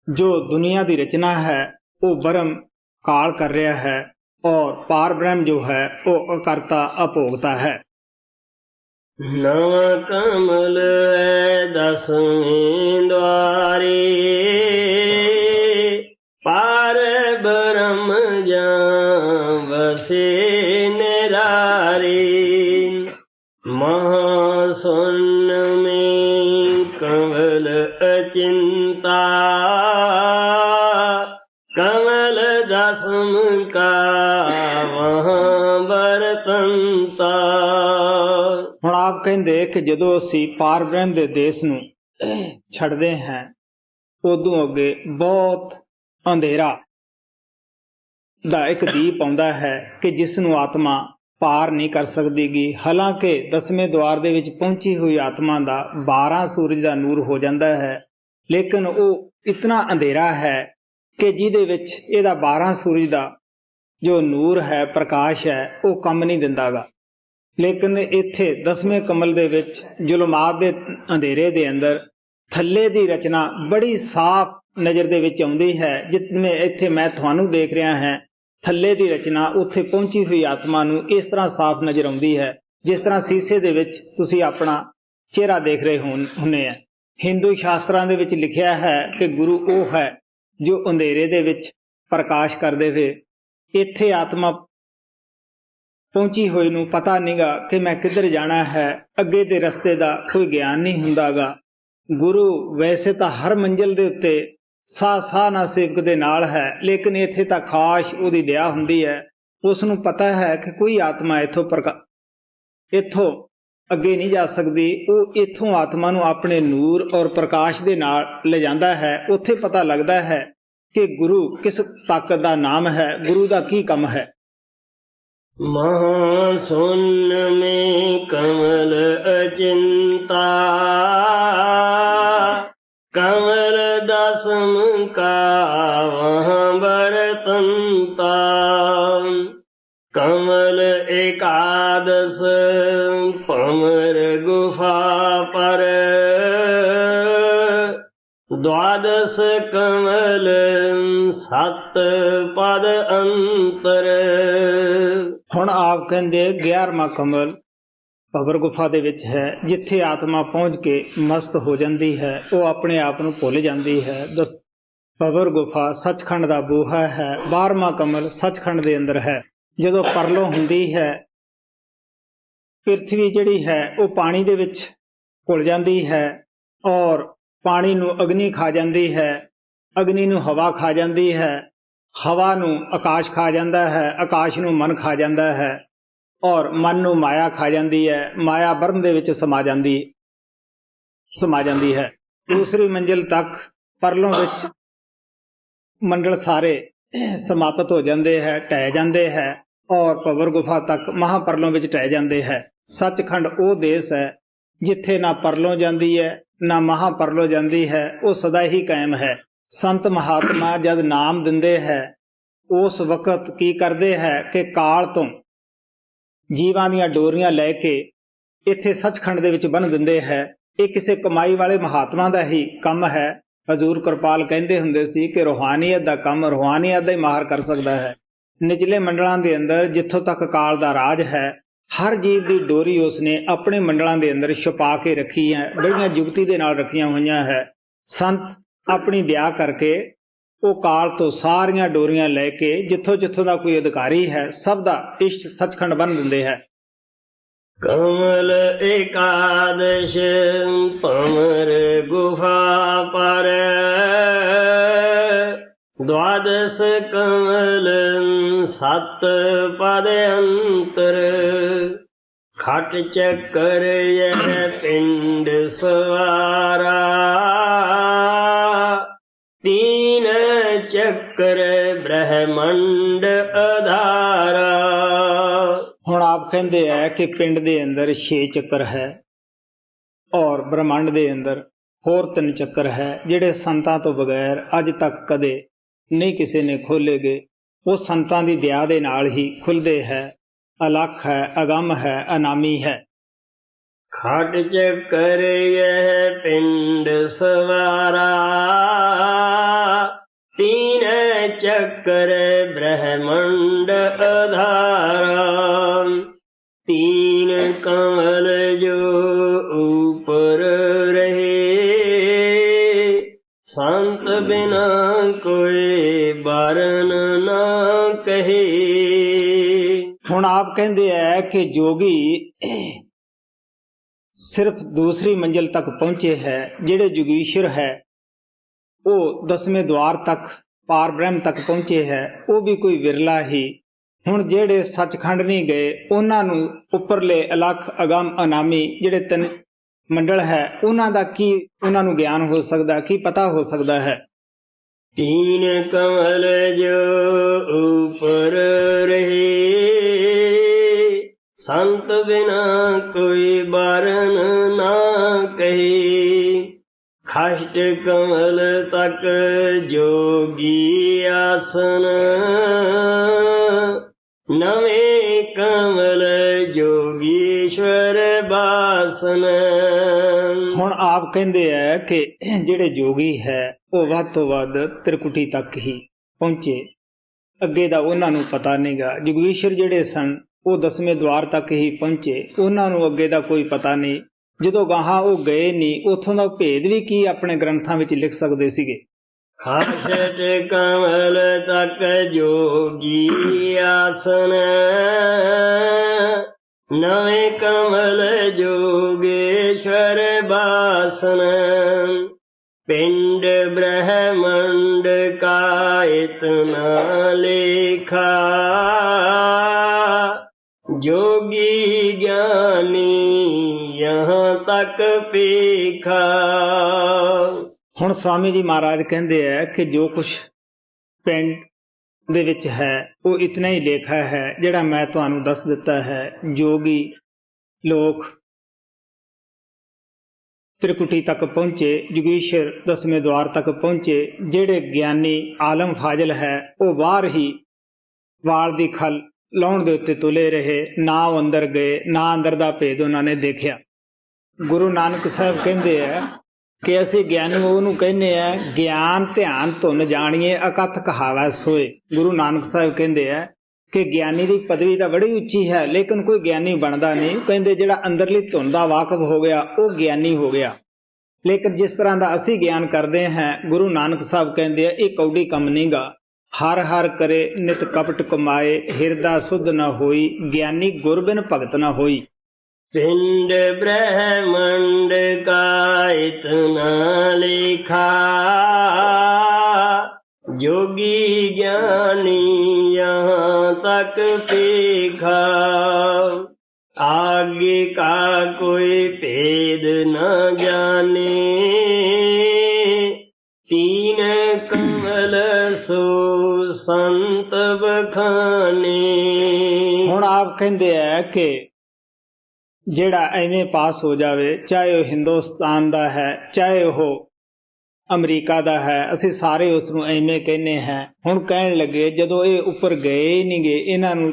[SPEAKER 2] ਜੋ ਦੁਨੀਆ ਦੀ ਰਚਨਾ ਹੈ ਉਹ ਬ੍ਰਹਮ ਕਾਲ ਕਰ ਰਿਹਾ ਹੈ ਔਰ ਪਾਰ ਬ੍ਰਹਮ ਜੋ ਹੈ ਉਹ ਅਕਰਤਾ ਅਭੋਗਤਾ ਹੈ।
[SPEAKER 1] ਨਵਾਂ ਕਮਲ ਹੈ ਦਸਵੇਂ ਦੁਆਰੇ, ਪਾਰ ਬ੍ਰਹਮ ਜਾਂ ਬਸੇ ਨਿਰਾਰੇ। ਮਹਾ ਸੁਨ ਮੇਂ ਕਮਲ ਅਚਿੰਤਾ, ਕਮਲ ਦਸਮ ਕਾ ਵਹਾਂ ਬਰਤੰਤਾ।
[SPEAKER 2] ਹੁਣ ਆਪ ਕਹਿੰਦੇ ਕਿ ਜਦੋਂ ਅਸੀਂ ਪਾਰ ਬ੍ਰਹਮ ਦੇ ਦੇਸ਼ ਨੂੰ ਛੱਡਦੇ ਹਾਂ, ਉਦੋਂ ਅੱਗੇ ਬਹੁਤ ਅੰਧੇਰਾ ਦਾ ਇੱਕ ਦੀਪ ਆਉਂਦਾ ਹੈ ਕਿ ਜਿਸ ਨੂੰ ਆਤਮਾ ਪਾਰ ਨਹੀਂ ਕਰ ਸਕਦੀਗੀ। ਹਾਲਾਂਕਿ 10ਵੇਂ ਦੁਆਰ ਦੇ ਵਿੱਚ ਪਹੁੰਚੀ ਹੋਈ ਆਤਮਾ ਦਾ 12 ਸੂਰਜ ਦਾ ਨੂਰ ਹੋ ਜਾਂਦਾ ਹੈ, ਲੇਕਿਨ ਉਹ ਇਤਨਾ ਅੰਧੇਰਾ ਹੈ ਕਿ ਜਿਹਦੇ ਵਿੱਚ ਇਹਦਾ 12 ਸੂਰਜ ਦਾ ਜੋ ਨੂਰ ਹੈ, ਪ੍ਰਕਾਸ਼ ਹੈ, ਉਹ ਕੰਮ ਨਹੀਂ ਦਿੰਦਾਗਾ। ਲੇਕਿਨ ਇੱਥੇ 10ਵੇਂ ਕਮਲ ਦੇ ਵਿੱਚ ਜ਼ੁਲਮਾਤ ਦੇ ਅੰਧੇਰੇ ਦੇ ਅੰਦਰ ਥੱਲੇ ਦੀ ਰਚਨਾ ਬੜੀ ਸਾਫ਼ ਨਜ਼ਰ ਦੇ ਵਿੱਚ ਆਉਂਦੀ ਹੈ। ਜਿਵੇਂ ਇੱਥੇ ਮੈਂ ਤੁਹਾਨੂੰ ਦੇਖ ਰਿਹਾ ਹਾਂ, ਥੱਲੇ ਦੀ ਰਚਨਾ ਉੱਥੇ ਪਹੁੰਚੀ ਹੋਈ ਆਤਮਾ ਨੂੰ ਇਸ ਤਰ੍ਹਾਂ ਸਾਫ਼ ਨਜ਼ਰ ਆਉਂਦੀ ਹੈ, ਜਿਸ ਤਰ੍ਹਾਂ ਸ਼ੀਸ਼ੇ ਦੇ ਵਿੱਚ ਤੁਸੀਂ ਆਪਣਾ ਚਿਹਰਾ ਦੇਖ ਰਹੇ ਹੁੰਦੇ ਆ। ਹਿੰਦੂ ਸ਼ਾਸਤਰਾਂ ਦੇ ਵਿੱਚ ਲਿਖਿਆ ਹੈ ਕਿ ਗੁਰੂ ਉਹ ਹੈ ਜੋ ਅੰਧੇਰੇ ਦੇ ਵਿੱਚ ਪ੍ਰਕਾਸ਼ ਕਰਦੇ ਹੋਏ ਇੱਥੇ ਆਤਮਾ ਪਹੁੰਚੀ ਹੋਈ ਨੂੰ ਪਤਾ ਨਹੀਂਗਾ ਕਿ ਮੈਂ ਕਿੱਧਰ ਜਾਣਾ ਹੈ, ਅੱਗੇ ਦੇ ਰਸਤੇ ਦਾ ਕੋਈ ਗਿਆਨ ਨਹੀਂ ਹੁੰਦਾਗਾ। ਗੁਰੂ ਵੈਸੇ ਤਾਂ ਹਰ ਮੰਜ਼ਿਲ ਦੇ ਉੱਤੇ ਸਾਹ ਨਾਲ ਸੇਵਕ ਦੇ ਨਾਲ ਹੈ, ਲੇਕਿਨ ਇੱਥੇ ਤਾਂ ਖਾਸ ਉਹਦੀ ਦਇਆ ਹੁੰਦੀ ਹੈ। ਉਸ ਨੂੰ ਪਤਾ ਹੈ ਕਿ ਕੋਈ ਆਤਮਾ ਇੱਥੋਂ ਅੱਗੇ ਨਹੀਂ ਜਾ ਸਕਦੀ। ਉਹ ਇੱਥੋਂ ਆਤਮਾ ਨੂੰ ਆਪਣੇ ਨੂਰ ਔਰ ਪ੍ਰਕਾਸ਼ ਦੇ ਨਾਲ ਲਿਜਾਂਦਾ ਹੈ। ਉੱਥੇ ਪਤਾ ਲੱਗਦਾ ਹੈ ਕਿ ਗੁਰੂ ਕਿਸ ਤਾਕਤ ਦਾ ਨਾਮ ਹੈ, ਗੁਰੂ ਦਾ ਕੀ ਕੰਮ ਹੈ।
[SPEAKER 1] ਮਹਾਂ ਸੁਨ में कमल अचिंता, कमल दसम का वहाँ बरतंता, कमल एकादश पमर गुफा पर, द्वादश कमल सत पद अंतर।
[SPEAKER 2] ਹੁਣ ਆਪ ਕਹਿੰਦੇ 11ਵਾਂ ਕਮਲ ਭਵਰ ਗੁਫਾ ਦੇ ਵਿੱਚ ਹੈ, ਜਿੱਥੇ ਆਤਮਾ ਪਹੁੰਚ ਕੇ ਮਸਤ ਹੋ ਜਾਂਦੀ ਹੈ, ਉਹ ਆਪਣੇ ਆਪ ਨੂੰ ਭੁੱਲ ਜਾਂਦੀ ਹੈ। ਭਵਰ ਗੁਫਾ ਸੱਚਖੰਡ ਦਾ ਬੂਹਾ ਹੈ। 12ਵਾਂ ਕਮਲ ਸੱਚਖੰਡ ਦੇ ਅੰਦਰ ਹੈ। ਜਦੋਂ ਪਰਲੋ ਹੁੰਦੀ ਹੈ, ਪ੍ਰਿਥਵੀ ਜਿਹੜੀ ਹੈ ਉਹ ਪਾਣੀ ਦੇ ਵਿੱਚ ਘੁਲ ਜਾਂਦੀ ਹੈ ਔਰ ਪਾਣੀ ਨੂੰ ਅਗਨੀ ਖਾ ਜਾਂਦੀ ਹੈ, ਅਗਨੀ ਨੂੰ ਹਵਾ ਖਾ ਜਾਂਦੀ ਹੈ, ਹਵਾ ਨੂੰ ਆਕਾਸ਼ ਖਾ ਜਾਂਦਾ ਹੈ, ਆਕਾਸ਼ ਨੂੰ ਮਨ ਖਾ ਜਾਂਦਾ ਹੈ ਔਰ ਮਨ ਨੂੰ ਮਾਇਆ ਖਾ ਜਾਂਦੀ ਹੈ। ਮਾਇਆ ਬ੍ਰਹਮ ਦੇ ਵਿੱਚ ਸਮਾ ਜਾਂਦੀ ਹੈ। ਦੂਸਰੀ ਮੰਜ਼ਿਲ ਤੱਕ ਪਰਲੋਂ ਵਿੱਚ ਮੰਡਲ ਸਾਰੇ ਸਮਾਪਤ ਹੋ ਜਾਂਦੇ ਹੈ, ਢਹਿ ਜਾਂਦੇ ਹੈ ਔਰ ਭਵਰ ਗੁਫਾ ਤੱਕ ਮਹਾਪਰਲੋਂ ਵਿੱਚ ਢਹਿ ਜਾਂਦੇ ਹੈ। ਸੱਚਖੰਡ ਉਹ ਦੇਸ਼ ਹੈ ਜਿੱਥੇ ਨਾ ਪਰਲੋਂ ਜਾਂਦੀ ਹੈ ਨਾ ਮਹਾਪਰਲੋਂ ਜਾਂਦੀ ਹੈ, ਉਹ ਸਦਾ ਹੀ ਕਾਇਮ ਹੈ। ਸੰਤ ਮਹਾਤਮਾ ਜਦ ਨਾਮ ਦਿੰਦੇ ਹੈ, ਉਸ ਵਕਤ ਕੀ ਕਰਦੇ ਹੈ ਕਿ ਕਾਲ ਤੋਂ ਜੀਵਾਂ ਦੀਆਂ ਡੋਰੀਆਂ ਲੈ ਕੇ ਇੱਥੇ ਸੱਚਖੰਡ ਦੇ ਵਿੱਚ ਬੰਨ੍ਹ ਦਿੰਦੇ ਹੈ। ਇਹ ਕਿਸੇ ਕਮਾਈ ਵਾਲੇ ਮਹਾਤਮਾ ਦਾ ਹੀ ਕੰਮ ਹੈ। ਹਜ਼ੂਰ ਕਿਰਪਾਲ ਕਹਿੰਦੇ ਹੁੰਦੇ ਸੀ ਕਿ ਰੂਹਾਨੀਅਤ ਦਾ ਕੰਮ ਰੂਹਾਨੀਅਤ ਦਾ ਹੀ ਮਾਹਰ ਕਰ ਸਕਦਾ ਹੈ। ਨਿਚਲੇ ਮੰਡਲਾਂ ਦੇ ਅੰਦਰ ਜਿੱਥੋਂ ਤੱਕ ਕਾਲ ਦਾ ਰਾਜ ਹੈ, ਹਰ ਜੀਵ ਦੀ ਡੋਰੀ ਉਸਨੇ ਆਪਣੇ ਮੰਡਲਾਂ ਦੇ ਅੰਦਰ ਛੁਪਾ ਕੇ ਰੱਖੀ ਹੈ, ਬੜੀਆਂ ਜੁਗਤੀ ਦੇ ਨਾਲ ਰੱਖੀਆਂ ਹੋਈਆਂ ਹੈ। ਸੰਤ ਆਪਣੀ ਦਇਆ ਕਰਕੇ ਉਹ ਕਾਲ ਤੋਂ ਸਾਰੀਆਂ ਡੋਰੀਆਂ ਲੈ ਕੇ ਜਿੱਥੋਂ ਦਾ ਕੋਈ ਅਧਿਕਾਰੀ ਹੈ, ਸਭ ਦਾ ਇਸ਼ਟ ਸੱਚਖੰਡ ਬੰਨ ਦਿੰਦੇ ਹੈ।
[SPEAKER 1] कमल एकादश पमर गुफा पर, द्वादश कमल सत पद अंतर, खट चक्कर यह पिंड सवारा, तीन चक्र ब्रह्मंड आधारा।
[SPEAKER 2] ਹੁਣ ਆਪ ਕਹਿੰਦੇ ਹੈ ਕਿ ਪਿੰਡ ਦੇ ਅੰਦਰ 6 ਚੱਕਰ ਹੈ ਔਰ ਬ੍ਰਹਮੰਡ ਦੇ ਅੰਦਰ ਹੋਰ 3 ਚੱਕਰ ਹੈ, ਜਿਹੜੇ ਸੰਤਾਂ ਤੋਂ ਬਗੈਰ ਅੱਜ ਤੱਕ ਕਦੇ ਨਹੀਂ ਕਿਸੇ ਨੇ ਖੋਲ੍ਹੇ ਗਏ। ਉਹ ਸੰਤਾਂ ਦੀ ਦਇਆ ਦੇ ਨਾਲ ਹੀ ਖੁੱਲ੍ਹਦੇ ਹੈ। ਅਲੱਖ ਹੈ, ਅਗੰਮ ਹੈ, ਅਨਾਮੀ ਹੈ।
[SPEAKER 1] खट चक्कर यह पिंड सवारा, तीन चक्कर ब्रह्मंड आधारा, तीन कमल जो ऊपर रहे, संत बिना कोई बारन ना कहे।
[SPEAKER 2] ਹੁਣ ਆਪ ਕਹਿੰਦੇ ਹੈ ਕਿ ਜੋਗੀ ਸਿਰਫ ਦੂਸਰੀ ਮੰਜ਼ਿਲ ਤੱਕ ਪਹੁੰਚੇ ਹੈ। ਜਿਹੜੇ ਜੋਗੀਸ਼ਰ ਹੈ ਉਹ 10ਵੇਂ ਦੁਆਰ ਤੱਕ ਪਾਰ ਬ੍ਰਹਮ ਤੱਕ ਪਹੁੰਚੇ ਹੈ, ਉਹ ਵੀ ਕੋਈ ਵਿਰਲਾ ਹੀ। ਹੁਣ ਜਿਹੜੇ ਸੱਚਖੰਡ ਨਹੀਂ ਗਏ, ਉਹਨਾਂ ਨੂੰ ਉੱਪਰਲੇ ਅਲੱਖ ਅਗੰਮ ਅਨਾਮੀ ਜਿਹੜੇ 3 ਮੰਡਲ ਹੈ, ਉਹਨਾਂ ਦਾ ਕੀ ਉਹਨਾਂ ਨੂੰ ਗਿਆਨ ਹੋ ਸਕਦਾ, ਕੀ ਪਤਾ ਹੋ ਸਕਦਾ ਹੈ।
[SPEAKER 1] तीन कमल जो ऊपर रहे, संत बिना कोई बारन ना कहे, खष्ट कमल तक जोगी आसन, नवे कमल जोगीश्वर बासन।
[SPEAKER 2] ਹੁਣ ਆਪ ਕਹਿੰਦੇ ਹੈ ਕਿ ਜਿਹੜੇ ਜੋਗੀ ਹੈ ਉਹ ਵੱਧ ਤੋਂ ਵੱਧ ਤ੍ਰਿਕੁਟੀ ਤੱਕ ਹੀ ਪਹੁੰਚੇ, ਅੱਗੇ ਦਾ ਉਹਨਾਂ ਨੂੰ ਪਤਾ ਨਹੀਂਗਾ। ਜੋਗੀਸ਼ਰ ਜਿਹੜੇ ਸਨ ਉਹ 10ਵੇਂ ਦੁਆਰ ਤੱਕ ਹੀ ਪਹੁੰਚੇ, ਉਹਨਾਂ ਨੂੰ ਅੱਗੇ ਦਾ ਕੋਈ ਪਤਾ ਨਹੀਂ। ਜਦੋਂ ਗਾਹਾਂ ਉਹ ਗਏ ਨਹੀਂ, ਉੱਥੋਂ ਦਾ ਭੇਦ ਵੀ ਕੀ ਆਪਣੇ ਗ੍ਰੰਥਾਂ ਵਿੱਚ ਲਿਖ ਸਕਦੇ ਸੀਗੇ।
[SPEAKER 1] खासट कमल तक जोगी आसन, नवे कमल जोगेश्वर बासन। पिंड ब्रह्मंड का इतना लेखा, जोगी ज्ञानी यहाँ तक पेखा।
[SPEAKER 2] ਹੁਣ ਸਵਾਮੀ ਜੀ ਮਹਾਰਾਜ ਕਹਿੰਦੇ ਹੈ ਕਿ ਜੋ ਕੁਛ ਪਿੰਡ ਦੇ ਵਿੱਚ ਹੈ ਉਹ ਇਤਨਾ ਹੀ ਲੇਖਾ ਹੈ ਜਿਹੜਾ ਮੈਂ ਤੁਹਾਨੂੰ ਦੱਸ ਦਿੱਤਾ ਹੈ। ਜੋਗੀ ਲੋਕ त्रिकुटी तक पहुंचे, जुगीश्वर दसवें द्वार तक पहुंचे। जेड़े ज्ञानी आलम फाजिल है वो बाहर ही वाल दी खल लाउण दे उत्ते तुले रहे, ना वो अंदर गए, ना अंदर दा भेद उन्होंने देखा। गुरु नानक साहब कहते हैं कि असी ज्ञानी ਉਹਨੂੰ कहने हैं ज्ञान ध्यान धुन जानिए अकथ कहावै सोए। गुरु नानक साहब कहते हैं कि ज्ञानी की पदवी तो बड़ी उच्ची है लेकिन कोई ज्ञानी बनता नहीं। कहते जिहड़ा अंदरली धुन दा वाकफ हो गया वो ज्ञानी हो गया। लेकिन जिस तरह का असी ज्ञान करते हैं गुरु नानक साहब कहते हैं ये कौड़ी कम नहीं गा। हर हर करे नित कपट कमाए, हिरदा सुध न होई, ज्ञानी गुरबिन भगत न होई।
[SPEAKER 1] पिंड ब्रह्मंड का इतना लेखा, जोगी ज्ञानी यहाँ तक पेखा। आगे का कोई भेद न जाने, तीन कमल सो संत बखाने।
[SPEAKER 2] हुण आप कहते हैं कि ਜਿਹੜਾ ਐਵੇਂ ਪਾਸ ਹੋ ਜਾਵੇ, ਚਾਹੇ ਉਹ ਹਿੰਦੁਸਤਾਨ ਦਾ ਹੈ ਚਾਹੇ ਉਹ ਅਮਰੀਕਾ ਦਾ ਹੈ, ਅਸੀਂ ਸਾਰੇ ਉਸ ਨੂੰ ਐਵੇਂ ਕਹਿੰਦੇ ਹਾਂ। ਹੁਣ ਕਹਿਣ ਲੱਗੇ ਜਦੋਂ ਇਹ ਉੱਪਰ ਗਏ ਹੀ ਨਹੀਂ ਗਏ, ਇਹਨਾਂ ਨੂੰ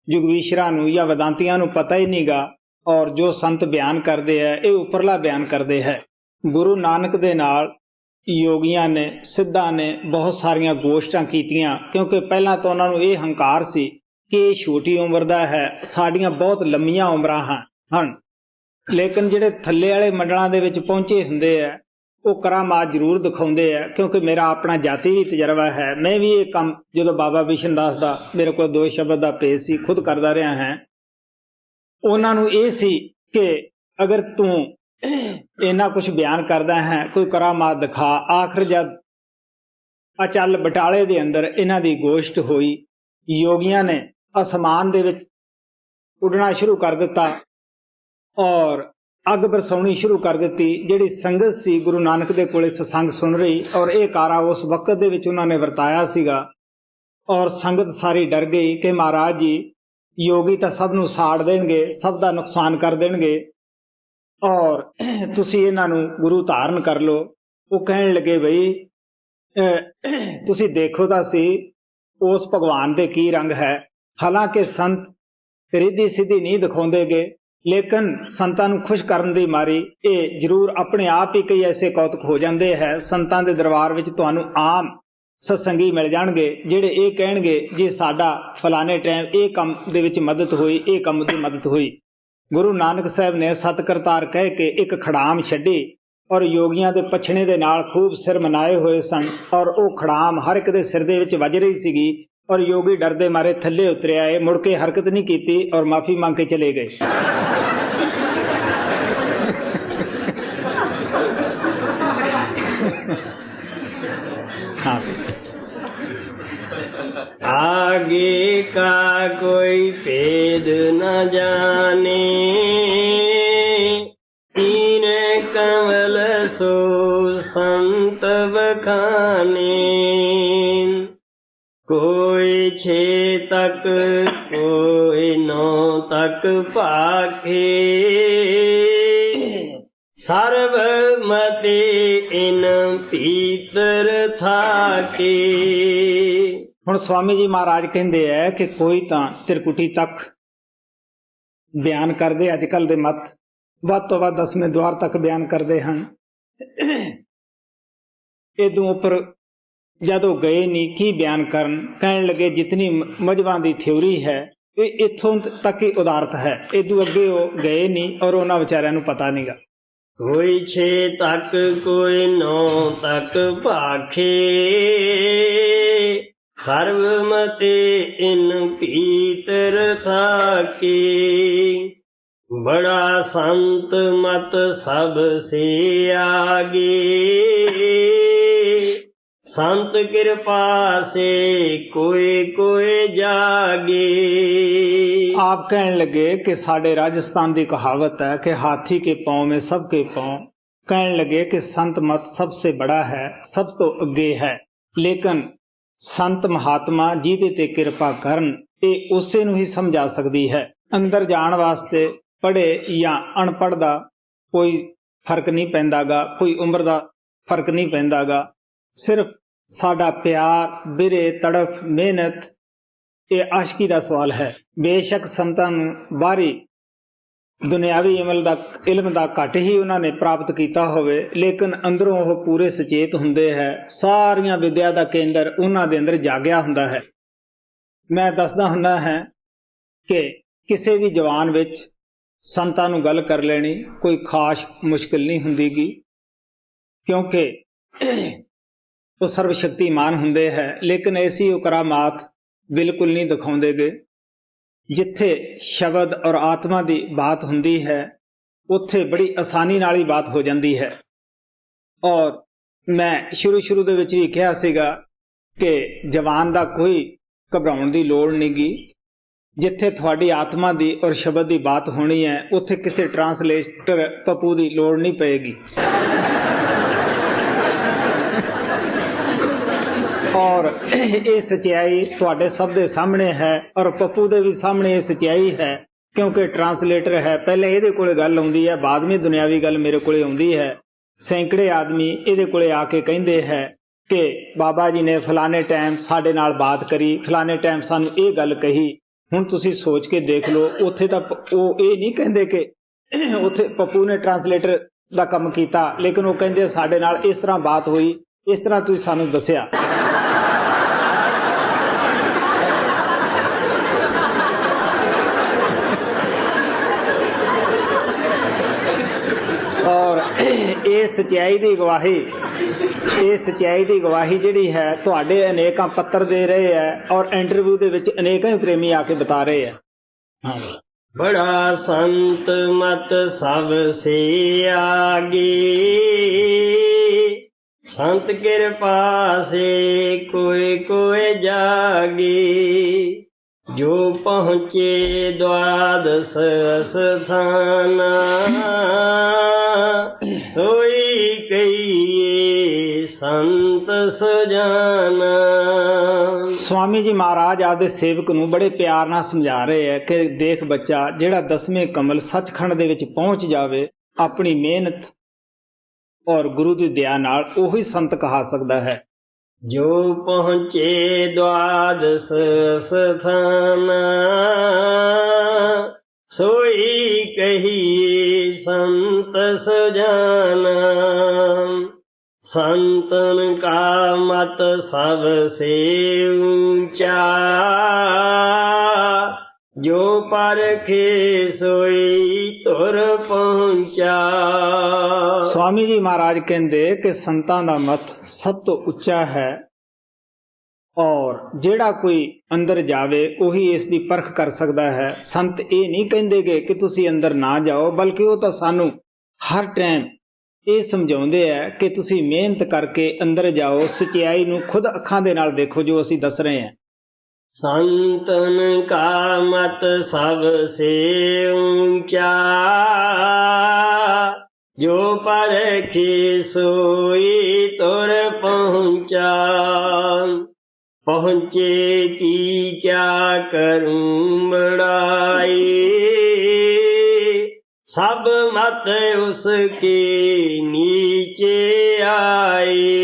[SPEAKER 2] ਜੁਗਵੀਸ਼ਰਾਂ ਨੂੰ ਜਾਂ ਵਦਾਂਤੀਆਂ ਨੂੰ ਪਤਾ ਹੀ ਨਹੀਂਗਾ, ਔਰ ਜੋ ਸੰਤ ਬਿਆਨ ਕਰਦੇ ਹੈ ਇਹ ਉੱਪਰਲਾ ਬਿਆਨ ਕਰਦੇ ਹੈ। ਗੁਰੂ ਨਾਨਕ ਦੇ ਨਾਲ ਯੋਗੀਆਂ ਨੇ, ਸਿੱਧਾਂ ਨੇ ਬਹੁਤ ਸਾਰੀਆਂ ਗੋਸ਼ਟਾਂ ਕੀਤੀਆਂ, ਕਿਉਂਕਿ ਪਹਿਲਾਂ ਤਾਂ ਉਹਨਾਂ ਨੂੰ ਇਹ ਹੰਕਾਰ ਸੀ ਕਿ ਇਹ ਛੋਟੀ ਉਮਰ ਦਾ ਹੈ, ਸਾਡੀਆਂ ਬਹੁਤ ਲੰਮੀਆਂ ਉਮਰਾਂ ਹਨ। ਲੇਕਿਨ ਜਿਹੜੇ ਥੱਲੇ ਵਾਲੇ ਮੰਡਲਾਂ ਦੇ ਵਿੱਚ ਪਹੁੰਚੇ ਹੁੰਦੇ ਆ ਉਹ ਕਰਾਮਾਤ ਜ਼ਰੂਰ ਦਿਖਾਉਂਦੇ ਆ, ਕਿਉਂਕਿ ਮੇਰਾ ਆਪਣਾ ਜਾਤੀ ਵੀ ਤਜਰਬਾ ਹੈ। ਮੈਂ ਵੀ ਇਹ ਕੰਮ ਜਦੋਂ ਬਾਬਾ ਬਿਸ਼ਨ ਦਾਸ ਦਾ ਮੇਰੇ ਕੋਲ 2 ਸ਼ਬਦ ਦਾ ਪੇਜ ਸੀ ਖੁਦ ਕਰਦਾ ਰਿਹਾ ਹਾਂ। ਉਹਨਾਂ ਨੂੰ ਇਹ ਸੀ ਕਿ ਅਗਰ ਤੂੰ ਇੰਨਾ ਕੁਝ ਬਿਆਨ ਕਰਦਾ ਹੈ ਕੋਈ ਕਰਾਮਾਤ ਦਿਖਾ। ਆਖਰ ਜਦ ਅਚਲ ਬਟਾਲੇ ਦੇ ਅੰਦਰ ਇਹਨਾਂ ਦੀ ਗੋਸ਼ਟ ਹੋਈ, ਯੋਗੀਆਂ ਨੇ ਅਸਮਾਨ ਦੇ ਵਿੱਚ ਉੱਡਣਾ ਸ਼ੁਰੂ ਕਰ ਦਿੱਤਾ ਔਰ ਅੱਗ ਬਰਸਾਉਣੀ ਸ਼ੁਰੂ ਕਰ ਦਿੱਤੀ। ਜਿਹੜੀ ਸੰਗਤ ਸੀ ਗੁਰੂ ਨਾਨਕ ਦੇ ਕੋਲੇ ਸਤਸੰਗ ਸੁਣ ਰਹੀ, ਔਰ ਇਹ ਕਾਰਾ ਉਸ ਵਕਤ ਦੇ ਵਿੱਚ ਉਹਨਾਂ ਨੇ ਵਰਤਾਇਆ ਸੀਗਾ, ਔਰ ਸੰਗਤ ਸਾਰੀ ਡਰ ਗਈ ਕਿ ਮਹਾਰਾਜ ਜੀ ਯੋਗੀ ਤਾਂ ਸਭ ਨੂੰ ਸਾੜ ਦੇਣਗੇ, ਸਭ ਦਾ ਨੁਕਸਾਨ ਕਰ ਦੇਣਗੇ, ਔਰ ਤੁਸੀਂ ਇਹਨਾਂ ਨੂੰ ਗੁਰੂ ਧਾਰਨ ਕਰ ਲਓ। ਉਹ ਕਹਿਣ ਲੱਗੇ ਬਈ ਤੁਸੀਂ ਦੇਖੋ ਤਾਂ ਸੀ ਉਸ ਭਗਵਾਨ ਦੇ ਕੀ ਰੰਗ ਹੈ। ਹਾਲਾਂਕਿ ਸੰਤ ਰਿੱਧੀ ਸਿੱਧੀ ਨਹੀਂ ਦਿਖਾਉਂਦੇ ਗਏ, ਲੇਕਿਨ ਸੰਤਾਂ ਨੂੰ ਖੁਸ਼ ਕਰਨ ਦੀ ਮਾਰੀ ਇਹ ਜ਼ਰੂਰ ਆਪਣੇ ਆਪ ਹੀ ਕਈ ਐਸੇ ਕੌਤਕ ਹੋ ਜਾਂਦੇ ਹੈ। ਸੰਤਾਂ ਦੇ ਦਰਬਾਰ ਵਿੱਚ ਤੁਹਾਨੂੰ ਆਮ ਸਤਸੰਗੀ ਮਿਲ ਜਾਣਗੇ ਜਿਹੜੇ ਇਹ ਕਹਿਣਗੇ ਜੀ ਸਾਡਾ ਫਲਾਣੇ ਟਾਈਮ ਇਹ ਕੰਮ ਦੇ ਵਿੱਚ ਮਦਦ ਹੋਈ, ਇਹ ਕੰਮ ਦੀ ਮਦਦ ਹੋਈ। ਗੁਰੂ ਨਾਨਕ ਸਾਹਿਬ ਨੇ ਸਤ ਕਰਤਾਰ ਕਹਿ ਕੇ ਇੱਕ ਖੜਾਮ ਛੱਡੀ ਔਰ ਯੋਗੀਆਂ ਦੇ ਪਛਣੇ ਦੇ ਨਾਲ ਖੂਬ ਸਿਰ ਮਨਾਏ ਹੋਏ ਸਨ, ਔਰ ਉਹ ਖੜਾਮ ਹਰ ਇੱਕ ਦੇ ਸਿਰ ਦੇ ਵਿੱਚ ਵੱਜ ਰਹੀ ਸੀਗੀ, ਔਰ ਯੋਗੀ ਡਰਦੇ ਮਾਰੇ ਥੱਲੇ ਉਤਰ ਆਏ, ਮੁੜ ਕੇ ਹਰਕਤ ਨਹੀਂ ਕੀਤੀ ਔਰ ਮਾਫੀ ਮੰਗ ਕੇ ਚਲੇ ਗਏ। हाँ,
[SPEAKER 1] आगे का कोई भेद न जाने, तीन कमल सो संत बखाने। कोई 6 तक कोई 9 तक पाखे, सर्व मते इन पीतर थाके।
[SPEAKER 2] ਹੁਣ ਸਵਾਮੀ ਜੀ ਮਹਾਰਾਜ ਕਹਿੰਦੇ ਹੈ ਕਿ ਕੋਈ ਤਾਂ ਤਿਰਕੁਟੀ ਤੱਕ ਬਿਆਨ ਕਰਦੇ, ਅੱਜ ਕੱਲ ਦੇ ਮਤ ਵੱਧ ਤੋਂ ਵੱਧ 10ਵੇਂ ਦੁਆਰ ਤੱਕ ਬਿਆਨ ਕਰਦੇ ਹਨ। ਇਦੋਂ ਉੱਪਰ ਜਦੋਂ ਗਏ ਨਹੀਂ ਕੀ ਬਿਆਨ ਕਰਨ, ਕਹਿਣ ਲੱਗੇ ਜਿਤਨੀ ਮਜ਼ਹਬਾਂ ਦੀ ਥਿਉਰੀ ਹੈ ਇਹ ਇੱਥੋਂ ਤੱਕ ਹੀ ਉਦਾਰਤ ਹੈ, ਇਦੋਂ ਅੱਗੇ ਉਹ ਗਏ ਨਹੀਂ ਔਰ ਉਹਨਾਂ ਵਿਚਾਰਿਆਂ ਨੂੰ ਪਤਾ ਨਹੀਂਗਾ।
[SPEAKER 1] कोई छे तक कोई नौ तक भाखे, सर्वमते इन पीतर थाके। बड़ा संत मत सब से आगे, संत कृपा से कोई कोई जागे।
[SPEAKER 2] आप कहने लगे कि साढ़े राजस्थान की कहावत है कि हाथी के पांव में सबके पांव। कहने लगे कि संत मत सबसे बड़ा है, सब तो अगे है, लेकिन संत महात्मा ਜਿਹਦੇ ਤੇ ਕਿਰਪਾ ਕਰਨ ਇਹ ਉਸੇ ਨੂੰ ਹੀ ਸਮਝਾ ਸਕਦੀ ਹੈ। ਅੰਦਰ ਜਾਣ ਵਾਸਤੇ ਪੜ੍ਹੇ ਜਾਂ ਅਨਪੜ੍ਹ ਦਾ ਕੋਈ ਫਰਕ ਨਹੀਂ ਪੈਂਦਾਗਾ, ਕੋਈ ਉਮਰ ਦਾ ਫਰਕ ਨਹੀਂ ਪੈਂਦਾਗਾ। ਸਿਰਫ ਸਾਡਾ ਪਿਆਰ, ਬਿਰੇ, ਤੜਫ, ਮਿਹਨਤ, ਇਹ ਆਸ਼ਕੀ ਦਾ ਸਵਾਲ ਹੈ। ਬੇਸ਼ੱਕ ਸੰਤਾਂ ਨੂੰ ਬਾਹਰੀ ਦੁਨਿਆਵੀ ਇਲਮ ਦਾ ਘੱਟ ਹੀ ਉਹਨਾਂ ਨੇ ਪ੍ਰਾਪਤ ਕੀਤਾ ਹੋਵੇ, ਲੇਕਿਨ ਅੰਦਰੋਂ ਉਹ ਪੂਰੇ ਸੁਚੇਤ ਹੁੰਦੇ ਹੈ। ਸਾਰੀਆਂ ਵਿਦਿਆ ਦਾ ਕੇਂਦਰ ਉਹਨਾਂ ਦੇ ਅੰਦਰ ਜਾਗਿਆ ਹੁੰਦਾ ਹੈ। ਮੈਂ ਦੱਸਦਾ ਹੁੰਦਾ ਹੈ ਕਿ ਕਿਸੇ ਵੀ ਜਵਾਨ ਵਿੱਚ ਸੰਤਾਂ ਨੂੰ ਗੱਲ ਕਰ ਲੈਣੀ ਕੋਈ ਖਾਸ ਮੁਸ਼ਕਿਲ ਨਹੀਂ ਹੁੰਦੀਗੀ, ਕਿਉਂਕਿ ਉਹ ਸਰਵ ਸ਼ਕਤੀਮਾਨ ਹੁੰਦੇ ਹੈ, ਲੇਕਿਨ ਐਸੀ ਉਹ ਕਰਾਮਾਤ ਬਿਲਕੁਲ ਨਹੀਂ ਦਿਖਾਉਂਦੇ ਗੇ। ਜਿੱਥੇ ਸ਼ਬਦ ਔਰ ਆਤਮਾ ਦੀ ਬਾਤ ਹੁੰਦੀ ਹੈ ਉੱਥੇ ਬੜੀ ਆਸਾਨੀ ਨਾਲ ਹੀ ਬਾਤ ਹੋ ਜਾਂਦੀ ਹੈ। ਔਰ ਮੈਂ ਸ਼ੁਰੂ ਦੇ ਵਿੱਚ ਵੀ ਕਿਹਾ ਸੀਗਾ ਕਿ ਜਵਾਨ ਦਾ ਕੋਈ ਘਬਰਾਉਣ ਦੀ ਲੋੜ ਨਹੀਂ ਗੀ। ਜਿੱਥੇ ਤੁਹਾਡੀ ਆਤਮਾ ਦੀ ਔਰ ਸ਼ਬਦ ਦੀ ਬਾਤ ਹੋਣੀ ਹੈ ਉੱਥੇ ਕਿਸੇ ਟਰਾਂਸਲੇਟਰ ਪੱਪੂ ਦੀ ਲੋੜ ਨਹੀਂ ਪਏਗੀ। ਔਰ ਇਹ ਸੱਚਾਈ ਤੁਹਾਡੇ ਸਭ ਦੇ ਸਾਹਮਣੇ ਹੈ ਔਰ ਪੱਪੂ ਦੇ ਵੀ ਸਾਹਮਣੇ ਇਹ ਸੱਚਾਈ ਹੈ, ਕਿਉਂਕਿ ਟਰਾਂਸਲੇਟਰ ਹੈ। ਪਹਿਲੇ ਇਹਦੇ ਕੋਲੇ ਗੱਲ ਆਉਂਦੀ ਹੈ, ਬਾਅਦ ਵਿੱਚ ਦੁਨਿਆਵੀ ਗੱਲ ਮੇਰੇ ਕੋਲੇ ਆਉਂਦੀ ਹੈ। ਸੈਂਕੜੇ ਆਦਮੀ ਇਹਦੇ ਕੋਲੇ ਆ ਕੇ ਕਹਿੰਦੇ ਹੈ ਕਿ ਬਾਬਾ ਜੀ ਨੇ ਫਲਾਣੇ ਟਾਈਮ ਸਾਡੇ ਨਾਲ ਬਾਤ ਕਰੀ, ਫਲਾਣੇ ਟਾਈਮ ਸਾਨੂੰ ਇਹ ਗੱਲ ਕਹੀ। ਹੁਣ ਤੁਸੀਂ ਸੋਚ ਕੇ ਦੇਖ ਲਓ, ਉੱਥੇ ਤਾਂ ਉਹ ਇਹ ਨਹੀਂ ਕਹਿੰਦੇ ਕਿ ਉੱਥੇ ਪੱਪੂ ਨੇ ਟਰਾਂਸਲੇਟਰ ਦਾ ਕੰਮ ਕੀਤਾ, ਲੇਕਿਨ ਉਹ ਕਹਿੰਦੇ ਸਾਡੇ ਨਾਲ ਇਸ ਤਰ੍ਹਾਂ ਬਾਤ ਹੋਈ, ਇਸ ਤਰ੍ਹਾਂ ਤੁਸੀਂ ਸਾਨੂੰ ਦੱਸਿਆ। ਔਰ ਇਹ ਸੱਚਾਈ ਦੀ ਗਵਾਹੀ ਜਿਹੜੀ ਹੈ ਤੁਹਾਡੇ ਅਨੇਕਾਂ ਪੱਤਰ ਦੇ ਰਹੇ ਹੈ ਔਰ ਇੰਟਰਵਿਊ ਦੇ ਵਿੱਚ ਅਨੇਕਾਂ ਹੀ ਪ੍ਰੇਮੀ ਆ ਕੇ ਬਤਾ ਰਹੇ ਹੈ। ਹਾਂ,
[SPEAKER 1] बड़ा संत मत सबसे आगे, संत कृपा से कोई कोई जागे। जो पहुँचे द्वादश स्थाना, सोई कहिए संत सजाना।
[SPEAKER 2] स्वामी जी महाराज आपदे सेवक ਨੂੰ ਬੜੇ ਪਿਆਰ ਨਾਲ ਸਮਝਾ ਰਹੇ ਹੈ ਕਿ ਦੇਖ ਬੱਚਾ, ਜਿਹੜਾ 10ਵੇਂ ਕਮਲ ਸੱਚਖੰਡ ਦੇ ਵਿੱਚ ਪਹੁੰਚ ਜਾਵੇ ਆਪਣੀ ਮਿਹਨਤ ਔਰ ਗੁਰੂ ਦੀ ਦਇਆ ਨਾਲ ਉਹੀ ਸੰਤ ਕਹਾ ਸਕਦਾ ਹੈ।
[SPEAKER 1] जो पहुँचे द्वादश स्थाना, सोई कहिए संत सजाना। संतन का मत सबसे ऊंचा, जो परखे सोई तुर पहुंचा।
[SPEAKER 2] स्वामी जी महाराज कहते कि संतां दा मत सब तो उच्चा है और ਜਿਹੜਾ ਕੋਈ ਅੰਦਰ ਜਾਵੇ ਉਹੀ ਇਸ ਦੀ ਪਰਖ ਕਰ ਸਕਦਾ ਹੈ। ਸੰਤ ਇਹ ਨਹੀਂ ਕਹਿੰਦੇਗੇ ਕਿ ਤੁਸੀਂ ਅੰਦਰ ਨਾ ਜਾਓ, ਬਲਕਿ ਉਹ ਤਾਂ ਸਾਨੂੰ ਹਰ ਟਾਈਮ ਇਹ ਸਮਝਾਉਂਦੇ ਆ ਕਿ ਤੁਸੀਂ ਮਿਹਨਤ ਕਰਕੇ ਅੰਦਰ ਜਾਓ, ਸੱਚਾਈ ਨੂੰ ਖੁਦ ਅੱਖਾਂ ਦੇ ਨਾਲ ਦੇਖੋ ਜੋ ਅਸੀਂ ਦੱਸ ਰਹੇ ਹਾਂ।
[SPEAKER 1] संतन का मत सबसे ऊंचा, जो परखे सोई तुर पहुंचा। पहुंचे की क्या करूं बड़ाई, सब मत उसके नीचे आए।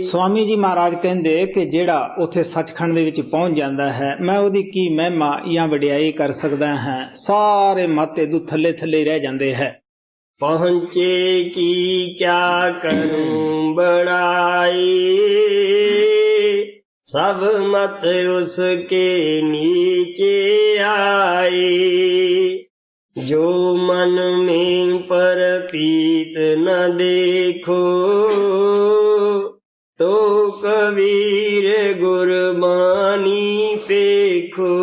[SPEAKER 2] स्वामी जी महाराज कहते कि ਜਿਹੜਾ ਉੱਥੇ ਸੱਚਖੰਡ ਦੇ ਵਿੱਚ ਪਹੁੰਚ ਜਾਂਦਾ ਹੈ, ਮੈਂ ਉਹਦੀ ਕੀ ਮਹਿਮਾ ਜਾਂ ਵਡਿਆਈ ਕਰ ਸਕਦਾ ਹਾਂ। ਸਾਰੇ ਮਤ ਇਹਦੇ ਥੱਲੇ ਥੱਲੇ ਰਹਿ ਜਾਂਦੇ ਹੈ।
[SPEAKER 1] पहुँचे की क्या करूं बड़ाई, सब मत उसके नीचे आए। जो मन में परती प्रीत न देखो, तो कबीर गुरबानी पेखो।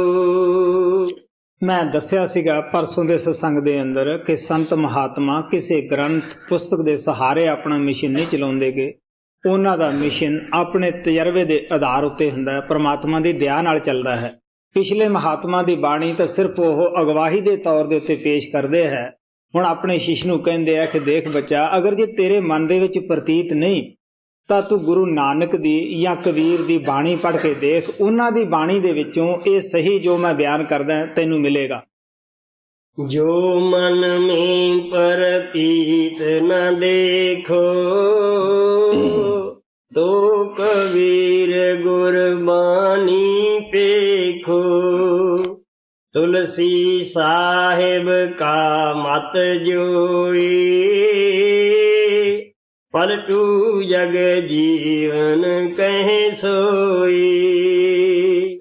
[SPEAKER 2] ਮੈਂ ਦੱਸਿਆ ਸੀਗਾ ਪਰਸੋਂ ਦੇ ਸਤਸੰਗ ਦੇ ਅੰਦਰ ਕਿ ਸੰਤ ਮਹਾਤਮਾ ਕਿਸੇ ਗ੍ਰੰਥ ਪੁਸਤਕ ਦੇ ਸਹਾਰੇ ਆਪਣਾ ਮਿਸ਼ਨ ਨਹੀਂ ਚਲਾਉਂਦੇ ਗੇ। ਉਹਨਾਂ ਦਾ ਮਿਸ਼ਨ ਆਪਣੇ ਤਜਰਬੇ ਦੇ ਆਧਾਰ ਉੱਤੇ ਹੁੰਦਾ ਹੈ, ਪ੍ਰਮਾਤਮਾ ਦੀ ਦਇਆ ਨਾਲ ਚੱਲਦਾ ਹੈ। ਪਿਛਲੇ ਮਹਾਤਮਾ ਦੀ ਬਾਣੀ ਤਾਂ ਸਿਰਫ ਉਹ ਅਗਵਾਹੀ ਦੇ ਤੌਰ ਦੇ ਉੱਤੇ ਪੇਸ਼ ਕਰਦੇ ਹੈ। ਹੁਣ ਆਪਣੇ ਸ਼ਿਸ਼ ਨੂੰ ਕਹਿੰਦੇ ਆ ਕਿ ਦੇਖ ਬੱਚਾ, ਅਗਰ ਜੇ ਤੇਰੇ ਮਨ ਦੇ ਵਿੱਚ ਪ੍ਰਤੀਤ ਨਹੀਂ ਤਾਂ ਤੂੰ ਗੁਰੂ ਨਾਨਕ ਦੀ ਜਾਂ ਕਬੀਰ ਦੀ ਬਾਣੀ ਪੜ੍ਹ ਕੇ ਦੇਖ, ਉਹਨਾਂ ਦੀ ਬਾਣੀ ਦੇ ਵਿੱਚੋਂ ਇਹ ਸਹੀ ਜੋ ਮੈਂ ਬਿਆਨ ਕਰਦਾ ਤੈਨੂੰ ਮਿਲੇਗਾ।
[SPEAKER 1] जो मन में प्रतीत न देखो, तो कबीर गुरबानी पेखो। तुलसी साहिब का मत जोई, पलटू जग जीवन कहे सोई।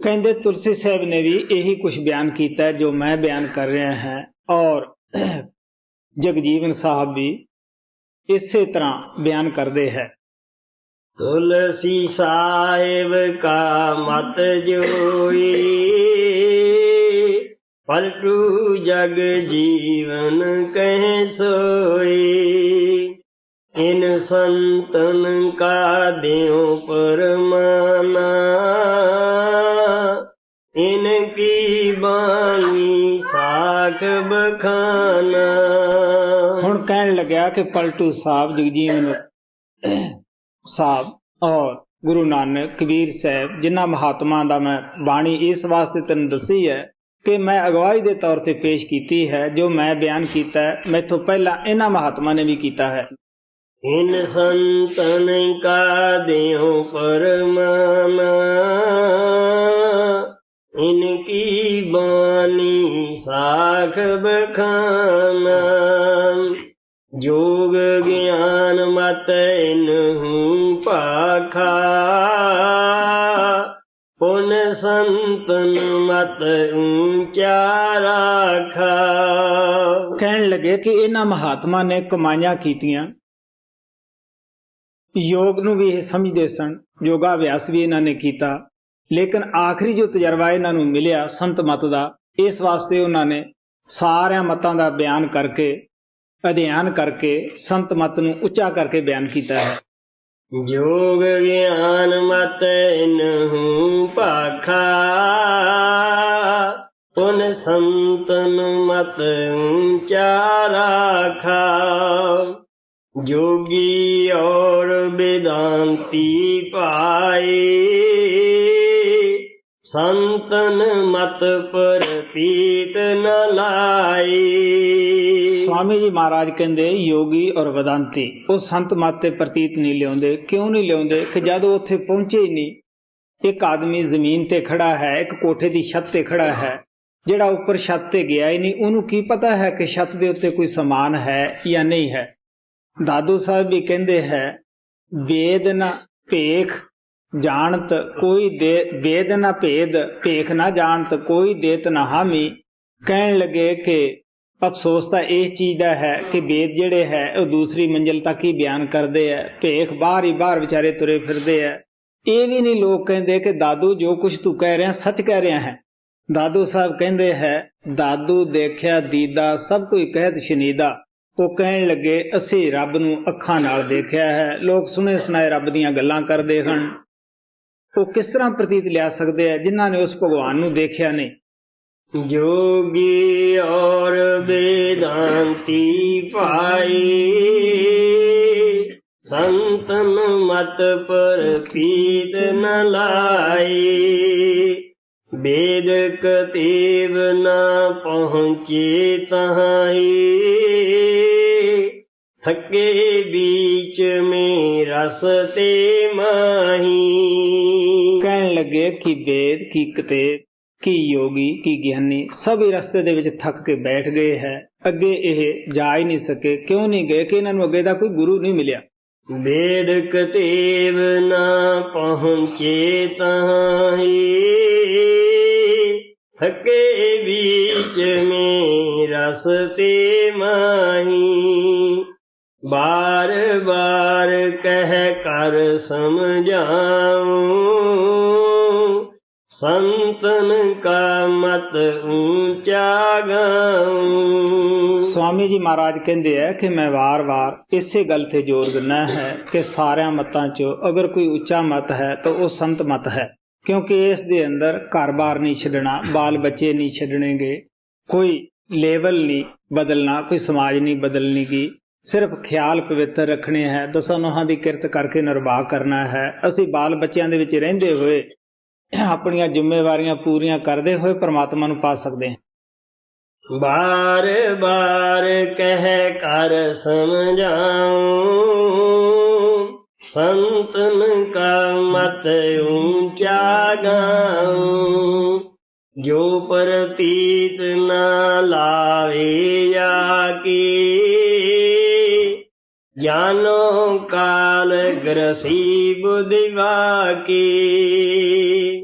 [SPEAKER 2] ਕਹਿੰਦੇ ਤੁਲਸੀ ਸਾਹਿਬ ਨੇ ਵੀ ਇਹੀ ਕੁਝ ਬਿਆਨ ਕੀਤਾ ਜੋ ਮੈਂ ਬਿਆਨ ਕਰ ਰਿਹਾ ਹਾਂ, ਔਰ ਜਗਜੀਵਨ ਸਾਹਿਬ ਵੀ ਇਸੇ ਤਰ੍ਹਾਂ ਬਿਆਨ ਕਰਦੇ ਹੈ।
[SPEAKER 1] तुलसी साहिब का मत जोई, पलटू जग जीवन कहे सोई। इन संतन का देव परमाना, इनकी बानी साख बखाना।
[SPEAKER 2] ਹੁਣ ਕਹਿਣ ਲੱਗਿਆ ਕਿ ਪਲਟੂ ਸਾਹਿਬ, ਜਗਜੀਵਨ ਸਾਹਿਬ ਔਰ ਗੁਰੂ ਨਾਨਕ, ਕਬੀਰ ਸਾਹਿਬ, ਜਿਨ੍ਹਾਂ ਮਹਾਤਮਾ ਦਾ ਮੈਂ ਬਾਣੀ ਇਸ ਵਾਸਤੇ ਤੈਨੂੰ ਦੱਸੀ ਹੈ ਕਿ ਮੈਂ ਅਗਵਾਈ ਦੇ ਤੌਰ ਤੇ ਪੇਸ਼ ਕੀਤੀ ਹੈ। ਜੋ ਮੈਂ ਬਿਆਨ ਕੀਤਾ ਹੈ ਮੈਥੋਂ ਪਹਿਲਾਂ ਇਹਨਾਂ ਮਹਾਤਮਾ ਨੇ ਵੀ ਕੀਤਾ ਹੈ।
[SPEAKER 1] इन संतन का देव परमाना, इनकी बानी साख बखाना। जोग ज्ञान मत इनहूं पाखा, पुन संतन मत ऊंचा राखा।
[SPEAKER 2] ਕਹਿਣ ਲੱਗੇ ਕਿ ਇਹਨਾਂ ਮਹਾਤਮਾ ਨੇ ਕਮਾਈਆਂ ਕੀਤੀਆਂ, ਯੋਗ ਨੂੰ ਵੀ ਇਹ ਸਮਝਦੇ ਸਨ, ਯੋਗਾ ਅਭਿਆਸ ਵੀ ਇਹਨਾਂ ਨੇ ਕੀਤਾ, ਲੇਕਿਨ ਆਖਰੀ ਜੋ ਤਜਰਬਾ ਇਹਨਾਂ ਨੂੰ ਮਿਲਿਆ ਸੰਤ ਮਤ ਦਾ, ਇਸ ਵਾਸਤੇ ਉਹਨਾਂ ਨੇ ਸਾਰਿਆਂ ਮਤਾਂ ਦਾ ਬਿਆਨ ਕਰਕੇ, ਅਧਿਐਨ ਕਰਕੇ ਸੰਤ ਮਤ ਨੂੰ ਉੱਚਾ ਕਰਕੇ ਬਿਆਨ ਕੀਤਾ ਹੈ।
[SPEAKER 1] जोग ज्ञान मत इनहूं पाखा, पुन संतन मत ऊंचा राखा। जोगी और वेदांती पाए, संतन मत पर पीत न लाए।
[SPEAKER 2] ਸਵਾਮੀ ਜੀ ਮਹਾਰਾਜ ਕਹਿੰਦੇ ਯੋਗੀ ਔਰ ਵਦਾਂਤੀ ਉਹ ਸੰਤ ਮਤ ਤੇ ਪ੍ਰਤੀਤ ਨਹੀਂ ਲਿਆਉਂਦੇ। ਕਿਉਂ ਨਹੀਂ ਲਿਆਉਂਦੇ? ਕਿ ਜਦੋਂ ਉੱਥੇ ਪਹੁੰਚੇ ਹੀ ਨਹੀਂ। ਇੱਕ ਆਦਮੀ ਜ਼ਮੀਨ ਤੇ ਖੜਾ ਹੈ, ਇੱਕ ਕੋਠੇ ਦੀ ਛੱਤ ਤੇ ਖੜਾ ਹੈ, ਜਿਹੜਾ ਉੱਪਰ ਛੱਤ ਤੇ ਗਿਆ ਹੀ ਨਹੀਂ, ਉਹਨੂੰ ਕੀ ਪਤਾ ਹੈ ਕਿ ਛੱਤ ਦੇ ਉੱਤੇ ਕੋਈ ਸਮਾਨ ਹੈ ਜਾਂ ਨਹੀਂ ਹੈ। ਦਾਦੂ ਸਾਹਿਬ ਵੀ ਕਹਿੰਦੇ ਹੈ, ਵੇਦ ਨਾ ਭੇਖ ਜਾਣਤ ਕੋਈ ਦੇ, ਵੇਦ ਨਾ ਭੇਦ ਭੇਖ ਨਾ ਜਾਣਤ ਕੋਈ ਦੇਤ ਨਾ ਹਾਮੀ। ਕਹਿਣ ਲੱਗੇ ਕਿ ਅਫਸੋਸ ਤਾਂ ਇਸ ਚੀਜ਼ ਦਾ ਹੈ ਕਿ ਵੇਦ ਜਿਹੜੇ ਹੈ ਉਹ ਦੂਸਰੀ ਮੰਜ਼ਿਲ ਤੱਕ ਹੀ ਬਿਆਨ ਕਰਦੇ ਹੈ, ਭੇਖ ਬਾਹਰ ਹੀ ਬਾਹਰ ਵਿਚਾਰੇ ਤੁਰੇ ਫਿਰਦੇ ਹੈ। ਇਹ ਵੀ ਨਹੀਂ ਲੋਕ ਕਹਿੰਦੇ ਕਿ ਦਾਦੂ ਜੋ ਕੁਝ ਤੂੰ ਕਹਿ ਰਿਹਾ ਸੱਚ ਕਹਿ ਰਿਹਾ ਹੈ। ਦਾਦੂ ਸਾਹਿਬ ਕਹਿੰਦੇ ਹੈ, ਦਾਦੂ ਦੇਖਿਆ ਦੀਦਾ ਸਭ ਕੋਈ ਕਹਿਤ ਸ਼ਨੀਦਾ। ਉਹ ਕਹਿਣ ਲੱਗੇ ਅਸੀਂ ਰੱਬ ਨੂੰ ਅੱਖਾਂ ਨਾਲ ਦੇਖਿਆ ਹੈ, ਲੋਕ ਸੁਣੇ ਸੁਣਾਏ ਰੱਬ ਦੀਆਂ ਗੱਲਾਂ ਕਰਦੇ ਹਨ। ਉਹ ਕਿਸ ਤਰ੍ਹਾਂ ਪ੍ਰਤੀਤ ਲਿਆ ਸਕਦੇ ਆ ਜਿਨ੍ਹਾਂ ਨੇ ਉਸ ਭਗਵਾਨ ਨੂੰ ਦੇਖਿਆ ਨਹੀਂ।
[SPEAKER 1] जोगी और वेदांती पाए, संतन मत पर पीत न लाए। वेद कतेब न पहुँचे तहाई, थके बीच में रसते माही।
[SPEAKER 2] ਕਹਿਣ ਲੱਗੇ ਕਿ ਵੇਦ ਕੀ ਕਤੇਬ ਕੀ ਯੋਗੀ ਕੀ ਗਿਆਨੀ ਸਭੀ ਰਸਤੇ ਦੇ ਵਿੱਚ ਥੱਕ ਕੇ ਬੈਠ ਗਏ ਹੈ, ਅੱਗੇ ਇਹ ਜਾ ਹੀ ਨਹੀਂ ਸਕੇ। ਕਿਉਂ ਨਹੀਂ ਗਏ? ਕਿ ਇਹਨਾਂ ਨੂੰ ਅੱਗੇ ਦਾ ਕੋਈ ਗੁਰੂ ਨਹੀਂ ਮਿਲਿਆ।
[SPEAKER 1] वेद कतेब न पहुँचे तहाई, थके बीच में रसते माही। बार बार कह कर समझाऊं, संतन का मत ऊंचा गाऊं।
[SPEAKER 2] स्वामी जी महाराज कहते हैं कि मैं वार-वार इसे गल ते जोर देना है कि सारे मतां चो अगर कोई उच्चा मत है तो वो संत मत है, क्योंकि इस दे अंदर घर बार नहीं छड्डना, बाल बच्चे नहीं छड्डणेगे, कोई लेवल नहीं बदलना, कोई समाज नहीं बदलने की, सिर्फ ख्याल पवित्र रखने हैं, दसां नोहां दी किरत करके निर्वाह करना है। असीं बाल बच्चों दे विच रहिंदे होए अपनियां जिम्मेवारियां पूरियां करदे होए परमात्मा नूं पा सकदे हैं।
[SPEAKER 1] बार बार कह कर समझाऊं, संतन का मत ऊंचा गाऊं। जो प्रतीत न लावे या की, जानो काल ग्रसी बुधिवा की।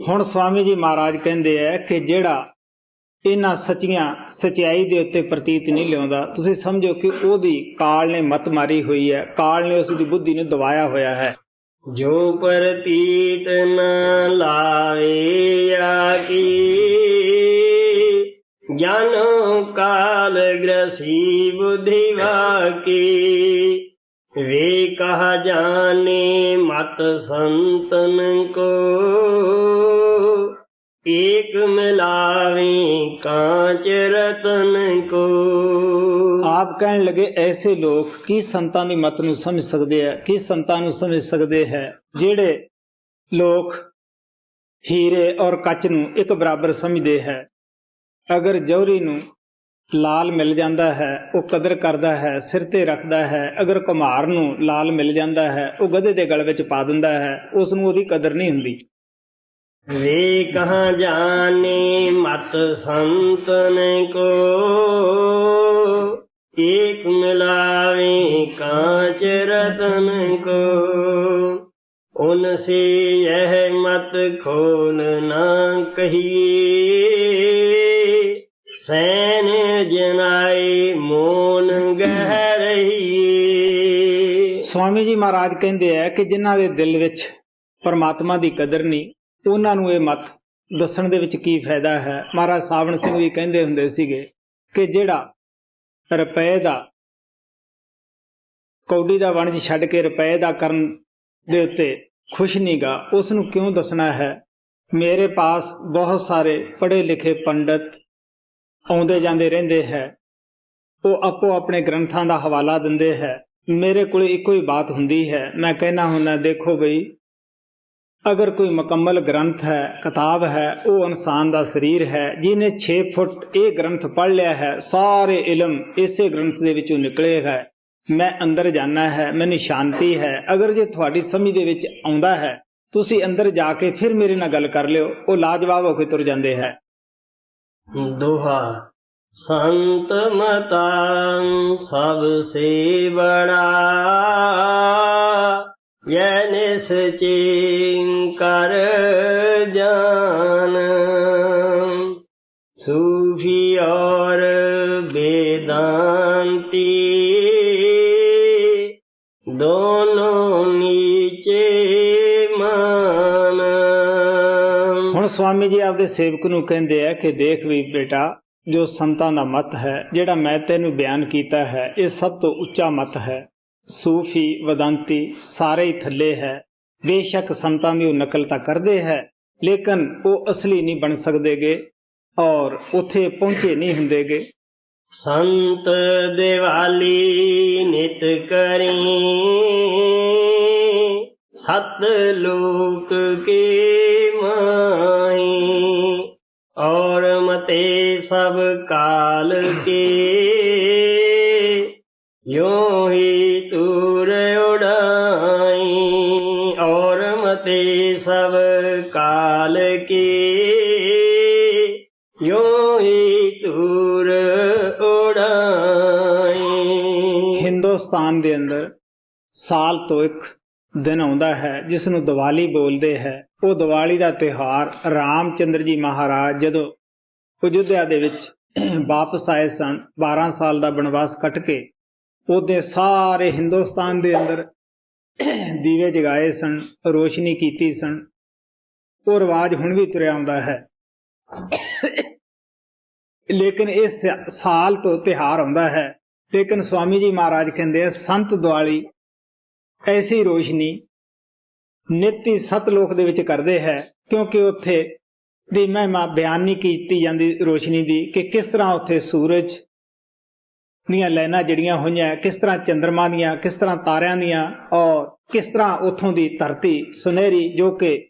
[SPEAKER 2] हुण स्वामी जी महाराज कहंदे है कि जेड़ा इन्हां सच्चियां सच्चाई दे उत्ते प्रतीत नहीं लिआउंदा, तुसीं समझो कि ओदी काल ने मत मारी हुई है, काल ने उस दी बुद्धि नूं दबाया होया है।
[SPEAKER 1] जो प्रतीत न लावे या की, जानो काल ग्रसी बुधिवा की। वे कहा जाने मत संतन को, एक मिलावे कांच रतन को।
[SPEAKER 2] आप कहने लगे ऐसे लोग की संतां दी मत नूं समझ सकदे है, की संतां नूं समझ सकदे है जेड़े लोग हीरे और कच नूं एक बराबर समझदे है। अगर जौहरी नूं लाल मिल जाता है वो कदर करता है, सिर ते रखता है। अगर कुम्हार नूं लाल मिल जाता है वो गधे दे गल विच पा दिंदा है, उस नूं ओदी कदर नहीं हुंदी।
[SPEAKER 1] वे कहाँ जाने मत संतन को, एक मिलावे कांच रतन को। उनसे यह मत खोलना कहिए, सैन जनाए मोन गहरइए।
[SPEAKER 2] स्वामी जी महाराज कहते हैं कि जिन्हां दे दिल विच परमात्मा दी कदर नहीं, उन्हां नूं इह मत दस्सण दे विच की फायदा है। महाराज सावण सिंह भी कहंदे हुंदे सीगे कि जेड़ा रुपए दा कौडी दा वणज छड्ड के रुपए दा करन दे उत्ते खुश नीगा, उस नूं क्यों दसना है। मेरे पास बहुत सारे पढ़े लिखे पंडित आउंदे जांदे रहिंदे है, वो आपो अपने ग्रंथां दा हवाला दिंदे है। मेरे कोल इक्को ही बात हुंदी है, मैं कहना हुंदा देखो बई अगर कोई मुकम्मल ग्रंथ है, किताब है, वो इंसान दा शरीर है। जिन्हें 6 फुट ये ग्रंथ पढ़ लिया है, सारे इलम इसे ग्रंथ दे विचों निकले है। मैं अंदर जाना है, मैनूं शांति है। अगर जे तुहाडी समझ दे विच आउंदा है, तुसीं अंदर जाके फिर मेरे नाल गल कर लिओ, वो लाजवाब होके तुर जांदे है।
[SPEAKER 1] दोहा संत मतां सबसे बड़ा, यह निश्चय कर जान। सूफी और वेदांती दोनों नीचे मान।
[SPEAKER 2] हुण स्वामी जी आपदे सेवक नूं कहंदे है कि देख भी बेटा, जो संतां दा मत है जिहड़ा मैं तैनूं बयान कीता है, ये सब तो उच्चा मत है। सूफी वेदांती सारे ही थल्ले है। बेशक संतां दी नकल तां करदे है, लेकिन वो असली नहीं बन सकदेगे और उत्थे पहुंचे नहीं हुंदेगे।
[SPEAKER 1] संत दिवाली नित करें, सतलोक के माही। और मते सब काल के, यूं ही तूर उड़ाई। और मते सब काल के, यूं ही तूर उड़ाई।
[SPEAKER 2] हिंदुस्तान दे अंदर साल तो एक दिन आउंदा है जिसनूं दिवाली बोलदे है। वो दिवाली दा त्योहार रामचंद्र जी महाराज जदों अयोध्या दे विच वापस आए सन, 12 साल दा बनवास कट के ਉਹਦੇ ਸਾਰੇ ਹਿੰਦੁਸਤਾਨ ਦੇ ਅੰਦਰ ਦੀਵੇ ਜਗਾਏ ਸਨ, ਰੋਸ਼ਨੀ ਕੀਤੀ ਸਨ। ਉਹ ਰਿਵਾਜ ਹੁਣ ਵੀ ਤੁਰਿਆ ਆਉਂਦਾ ਹੈ। ਲੇਕਿਨ ਇਸ ਸਾਲ ਤੋਂ ਤਿਉਹਾਰ ਆਉਂਦਾ ਹੈ। ਲੇਕਿਨ ਸਵਾਮੀ ਜੀ ਮਹਾਰਾਜ ਕਹਿੰਦੇ ਆ ਸੰਤ ਦਿਵਾਲੀ ਐਸੀ ਰੋਸ਼ਨੀ ਨਿੱਤ ਹੀ ਸਤਲੋਕ ਦੇ ਵਿੱਚ ਕਰਦੇ ਹੈ, ਕਿਉਂਕਿ ਉੱਥੇ ਦੀ ਮਹਿਮਾ ਬਿਆਨ ਨਹੀਂ ਕੀਤੀ ਜਾਂਦੀ ਰੋਸ਼ਨੀ ਦੀ, ਕਿ ਕਿਸ ਤਰ੍ਹਾਂ ਉੱਥੇ ਸੂਰਜ ਦੀਆਂ ਲਾਈਨਾਂ ਜਿਹੜੀਆਂ ਹੋਈਆਂ, ਕਿਸ ਤਰ੍ਹਾਂ ਚੰਦਰਮਾ ਦੀਆਂ, ਕਿਸ ਤਰ੍ਹਾਂ ਤਾਰਿਆਂ ਦੀਆਂ, ਔਰ ਕਿਸ ਤਰ੍ਹਾਂ ਉੱਥੋਂ ਦੀ ਧਰਤੀ ਸੁਨਹਿਰੀ ਜੋ ਕਿ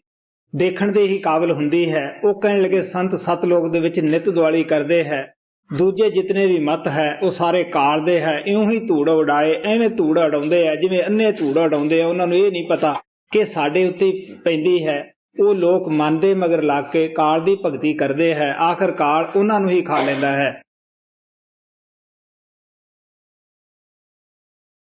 [SPEAKER 2] ਦੇਖਣ ਦੇ ਹੀ ਕਾਬਲ ਹੁੰਦੀ ਹੈ। ਉਹ ਕਹਿਣ ਲੱਗੇ ਸੰਤ ਸਤਲੋਕ ਦੇ ਵਿੱਚ ਨਿੱਤ ਦਿਵਾਲੀ ਕਰਦੇ ਹੈ। ਦੂਜੇ ਜਿਤਨੇ ਵੀ ਮਤ ਹੈ ਉਹ ਸਾਰੇ ਕਾਲਦੇ ਹੈ, ਇਉਂ ਹੀ ਧੂੜ ਉਡਾਏ, ਐਵੇਂ ਧੂੜ ਉਡਾਉਂਦੇ ਆ ਜਿਵੇਂ ਅੰਨੇ ਧੂੜ ਉਡਾਉਂਦੇ ਆ। ਉਹਨਾਂ ਨੂੰ ਇਹ ਨਹੀਂ ਪਤਾ ਕਿ ਸਾਡੇ ਉੱਤੇ ਪੈਂਦੀ ਹੈ। ਉਹ ਲੋਕ ਮਨ ਦੇ ਮਗਰ ਲੱਗ ਕੇ ਕਾਲ ਦੀ ਭਗਤੀ ਕਰਦੇ ਹੈ, ਆਖਰ ਕਾਲ ਉਹਨਾਂ ਨੂੰ ਹੀ ਖਾ ਲੈਂਦਾ ਹੈ।